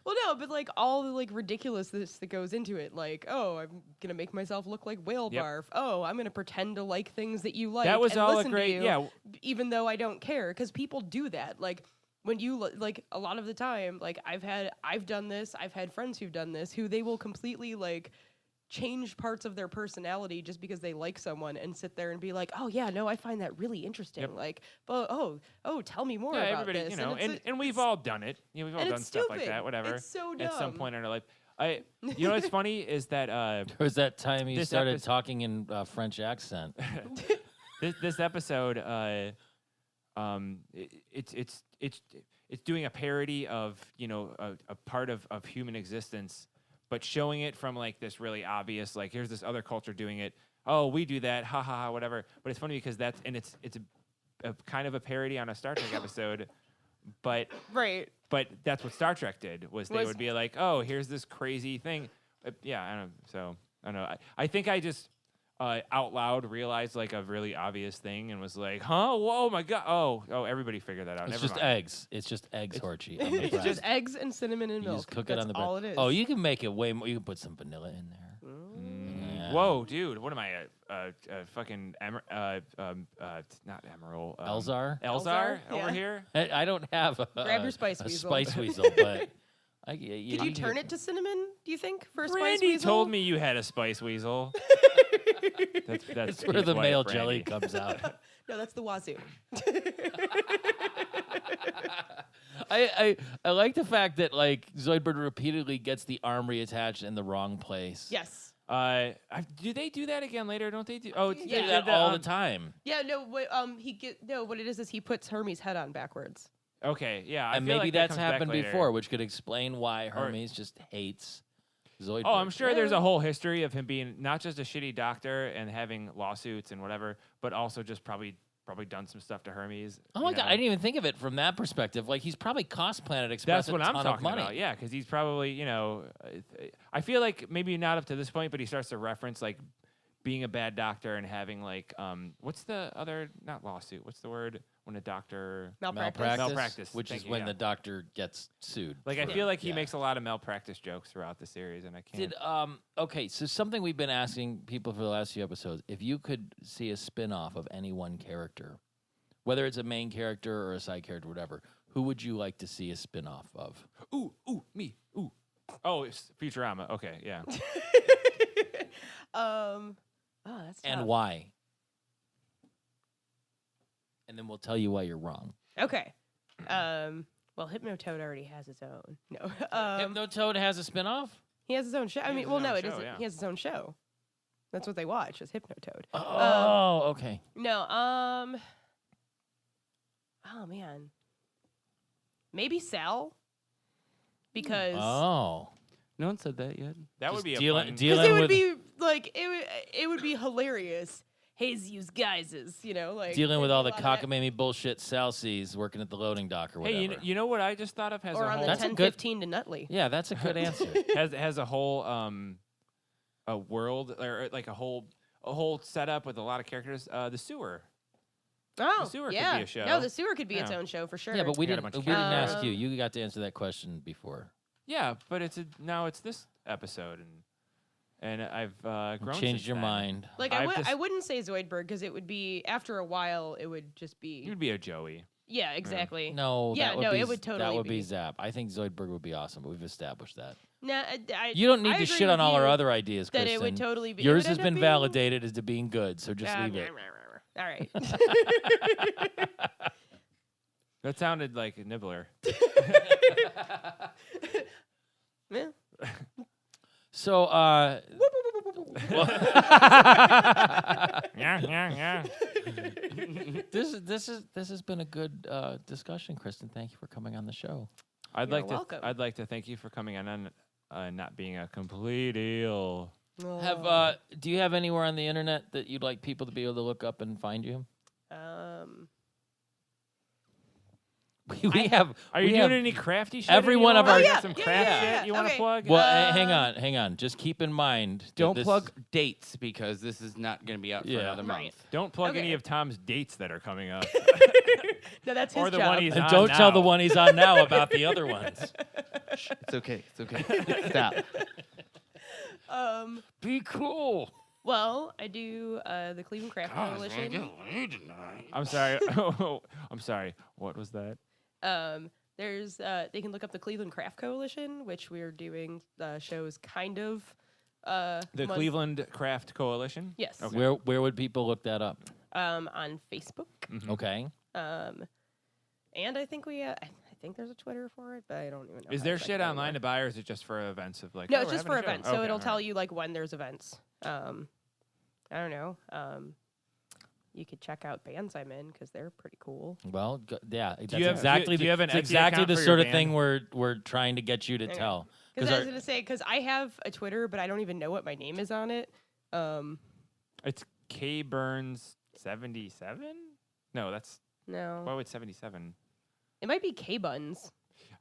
well, no, but like all the like ridiculousness that goes into it. Like, oh, I'm gonna make myself look like whale Yep. barf. Oh, I'm gonna pretend to like things that you like. That was and all a listen to great. you, Yeah. even though I don't care, because people do that. Like when you like a lot of the time, like I've done this. I've had friends who've done this, who they will completely like change parts of their personality just because they like someone and sit there and be like, oh yeah, no, I find that really interesting. Yep. Like, but oh, tell me more Yeah, about everybody, this. and we've all done it. We've all and done it's stuff like stupid. that. Whatever. It's so dumb. At some point in our life, you know what's funny is that There was that time you This started episode- talking in French accent. this episode, it's doing a parody of a part of human existence, but showing it from like this really obvious, like here's this other culture doing it. Oh, we do that, ha ha ha, whatever. But it's funny because it's a kind of a parody on a Star Trek episode, but right. but that's what Star Trek did was they Was- would be like, oh, here's this crazy thing. Yeah, I don't know. So I don't know. I think I just out loud realized like a really obvious thing and was like, huh? Whoa, my God. Oh, everybody figured that out. It's Never just mind. eggs. It's just eggs, Horchie. on the It's bread. just eggs and cinnamon and You milk. just cook That's it on the bread. all it is. Oh, you can make it way more. You can put some vanilla in there. Yeah. Whoa, dude. What am I? Fucking not Emerald. Elzar? Elzar Yeah. over here. I don't have a, Grab your spice a weasel. spice weasel, but Did you turn it to cinnamon, do you think, for a spice Brandy weasel? told me you had a spice weasel. that's It's where Pete's the wife, male Brandy. jelly comes out. No, that's the wazoo. I like the fact that like Zoidberg repeatedly gets the arm reattached in the wrong place. Yes. Do they do that again later? Don't they do? Oh, They Yeah. do that all the time. Yeah, no, what it is he puts Hermes' head on backwards. Okay, yeah. I And feel maybe like that that's comes back happened later. before, which could explain why Hermes just hates Zoidberg. Oh, I'm sure there's a whole history of him being not just a shitty doctor and having lawsuits and whatever, but also just probably done some stuff to Hermes. Oh my you god, know? I didn't even think of it from that perspective. Like he's probably cost Planet Express That's what a I'm ton talking of money. about. Yeah, because he's probably, I feel like maybe not up to this point, but he starts to reference like being a bad doctor and having like, what's the other, not lawsuit, what's the word when a doctor, Malpractice, which thank is you, when yeah. the doctor gets sued. like I for- feel like he yeah. makes a lot of malpractice jokes throughout the series, and I can't. Okay, so something we've been asking people for the last few episodes: if you could see a spin-off of any one character, whether it's a main character or a side character, whatever, who would you like to see a spin-off of? Ooh, me, ooh. Oh, it's Futurama. Okay, yeah. Oh, that's tough. And why? And then we'll tell you why you're wrong. Okay. Well, Hypnotoad already has his own. No. Hypnotoad has a spin-off? He has his own show. I He mean, has well, his no, own it show, isn't. yeah. He has his own show. That's what they watch, is Hypnotoad. Oh, okay. No, oh man. Maybe Sal? Because Oh. No one said that yet. That would Just be a dealing- fun. deal- because it would with- be like it would be hilarious Hayes use guises, like Dealing with there'd all be the a lot of that. cockamamie bullshit Sal sees working at the loading dock or whatever. Hey, you know what I just thought of has Or a on whole the That's a 1015 to Nutley. Yeah, that's a good answer. has a whole a world or like a whole setup with a lot of characters. The sewer. Oh, sewer could yeah. be a show. No, the sewer could be its Yeah. own show for sure. Yeah, but we Got a didn't. bunch We of didn't ask characters. you. You got to answer that question before. Yeah, but now it's this episode and I've grown. Changed since your then. mind. like I wouldn't say Zoidberg because it would be after a while it would just be You'd be a Joey. yeah exactly. No. Yeah, that would no, be, it would That totally would be be. Zap. I think Zoidberg would be awesome. But we've established that. Nah, You don't need I to agree shit on with all our you other ideas, that Kristen. it would totally be. it Yours would has end up been being- validated as to being good, so just leave it. All right. That sounded like a nibbler. Yeah. So, Yeah. this has been a good discussion, Kristen. Thank you for coming on the show. I'd You're like to welcome. I'd like to thank you for coming on and not being a complete eel. Do you have anywhere on the internet that you'd like people to be able to look up and find you? We have. Are you we doing have- any crafty shit? every one of anymore? our- You Oh, got some yeah, craft yeah, shit you want to okay. plug? Well, hang on. Just keep in mind. that Don't this- plug dates because this is not going to be out for Yeah. another Right. month. Don't plug Okay. any of Tom's dates that are coming up. No, that's his Or the job. one he's And on don't tell the now. one he's on now about the other ones. It's okay. It's okay. Stop. Be cool. Well, I do the Cleveland Craft Coalition. I'm sorry. I'm sorry. What was that? There's they can look up the Cleveland Craft Coalition, which we're doing shows kind of. The month- Cleveland Craft Coalition? Yes. Okay. Where would people look that up? On Facebook. Okay. And I think I think there's a Twitter for it, but I don't even know. Is how there to check shit it online to anymore. buy, or is it just for events of like? No, oh, it's we're just having for a show? events, so Okay, it'll all tell right. you like when there's events. I don't know. You could check out bands I'm in because they're pretty cool. Well, yeah. That's you have- exactly do you have an it's Etsy exactly account the for your sort of band? thing we're trying to get you to Okay. tell. Because I was our- gonna say because I have a Twitter, but I don't even know what my name is on it. It's K Burns 77. No, that's No, why would 77? it might be K Buns.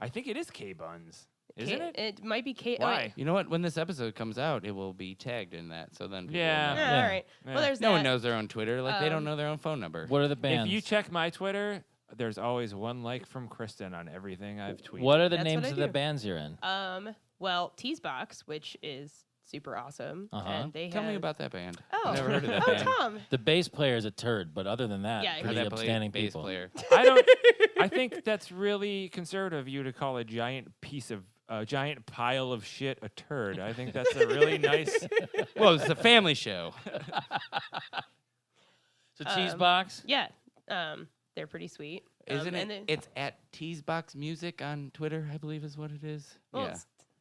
I think it is K Buns, isn't it? It might be K. oh, Why? wait. You know what? When this episode comes out, it will be tagged in that. So then people will Yeah. know. Yeah, Yeah. all right. Yeah. Well, there's No that. one knows their own Twitter. Like they don't Um, know their own phone number. What are the bands? If you check my Twitter, there's always one like from Kristen on everything I've tweeted. What are the That's names what I of the do. bands you're in? Well, Teasbox, which is super awesome, Uh-huh. and they Tell have. me about that band. Oh, I've never heard of that oh, band. Tom. The bass player is a turd, but other than that, Yeah, pretty That upstanding bass people. player. I think that's really conservative of you to call a giant pile of shit a turd. I think that's a really nice. Well, it's a family show. So Cheesebox. Yeah, they're pretty sweet. Isn't and it? then- It's at Teasbox Music on Twitter, I believe is what it is. well, Yeah.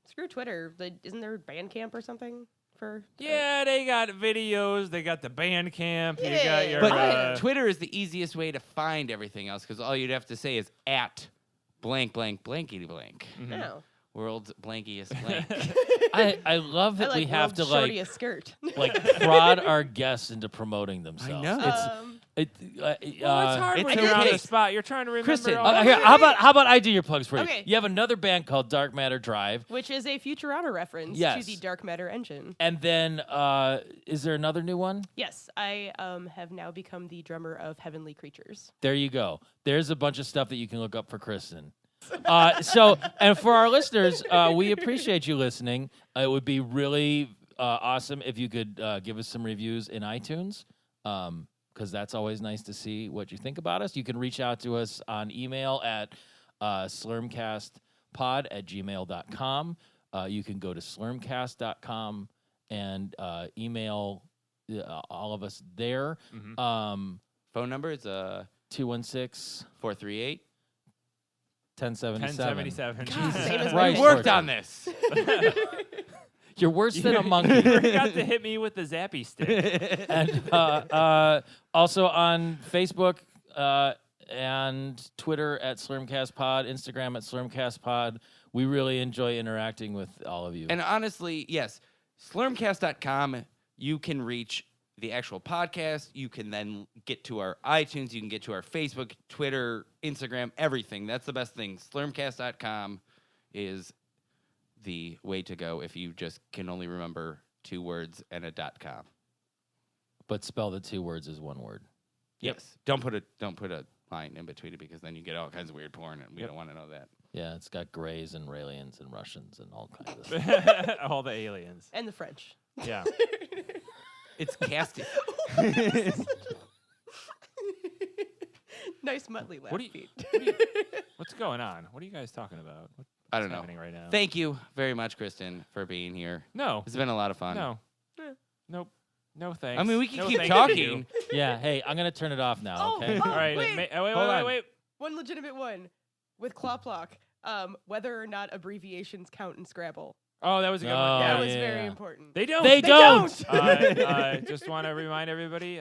screw Twitter. Isn't there Bandcamp or something for? Yeah, they got videos. They got the band camp. You got Yeah. your. But Twitter is the easiest way to find everything else because all you'd have to say is at blank blank blankety blank. No. World's blankiest blank. I love that I like we have to world's like shortiest skirt. prod our guests into promoting themselves. know. It's well, it's hard it's when you're on okay. the spot. You're trying to remember. Kristen, all here, the- how about I do your plugs for you? Okay. You have another band called Dark Matter Drive, Which is a Futurama reference Yes. to the Dark Matter engine. and then is there another new one? Yes, I have now become the drummer of Heavenly Creatures. There you go. There's a bunch of stuff that you can look up for Kristen. And for our listeners, we appreciate you listening. It would be really awesome if you could give us some reviews in iTunes, because that's always nice to see what you think about us. You can reach out to us on email at slurmcastpod@gmail.com. You can go to slurmcast.com and email all of us there. Phone number is 216 438. 1077. 1077. Same as Christ, We worked Orton. on this. You're worse than a You monkey. forgot to hit me with the zappy stick. And also on Facebook and Twitter at SlurmcastPod, Instagram at SlurmcastPod. We really enjoy interacting with all of you. And honestly, yes, slurmcast.com, you can reach the actual podcast. You can then get to our iTunes. You can get to our Facebook, Twitter, Instagram, everything. That's the best thing. Slurmcast.com is the way to go if you just can only remember 2 words and a .com. But spell the 2 words as 1 word. Yes. Don't put a line in between it because then you get all kinds of weird porn and we don't want to know that. Yeah, it's got Greys and Raelians and Russians and all kinds of stuff. All the aliens. And the French. Yeah. It's casting. Nice Muttley laugh. What's going on? What are you guys talking about? What's I don't know. happening right now? Thank you very much, Kristen, for being here. No. It's been a lot of fun. No. Nope. No thanks. I mean, we can No keep thank talking. you. Yeah, hey, I'm going to turn it off now, okay? Oh, All right. wait. Wait. Hold on. Wait. One legitimate one with Cloplock. Whether or not abbreviations count in Scrabble. Oh, that was a good Oh, one. That Yeah. was yeah. very important. They don't. They don't! Just want to remind everybody,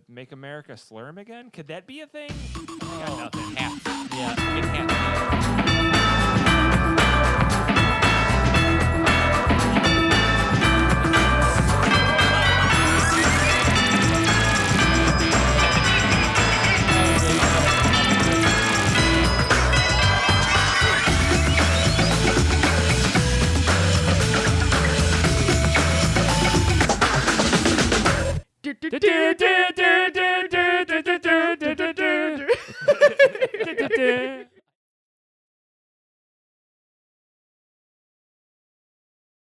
make America slurm again. Could that be a thing? I got nothing. Hats.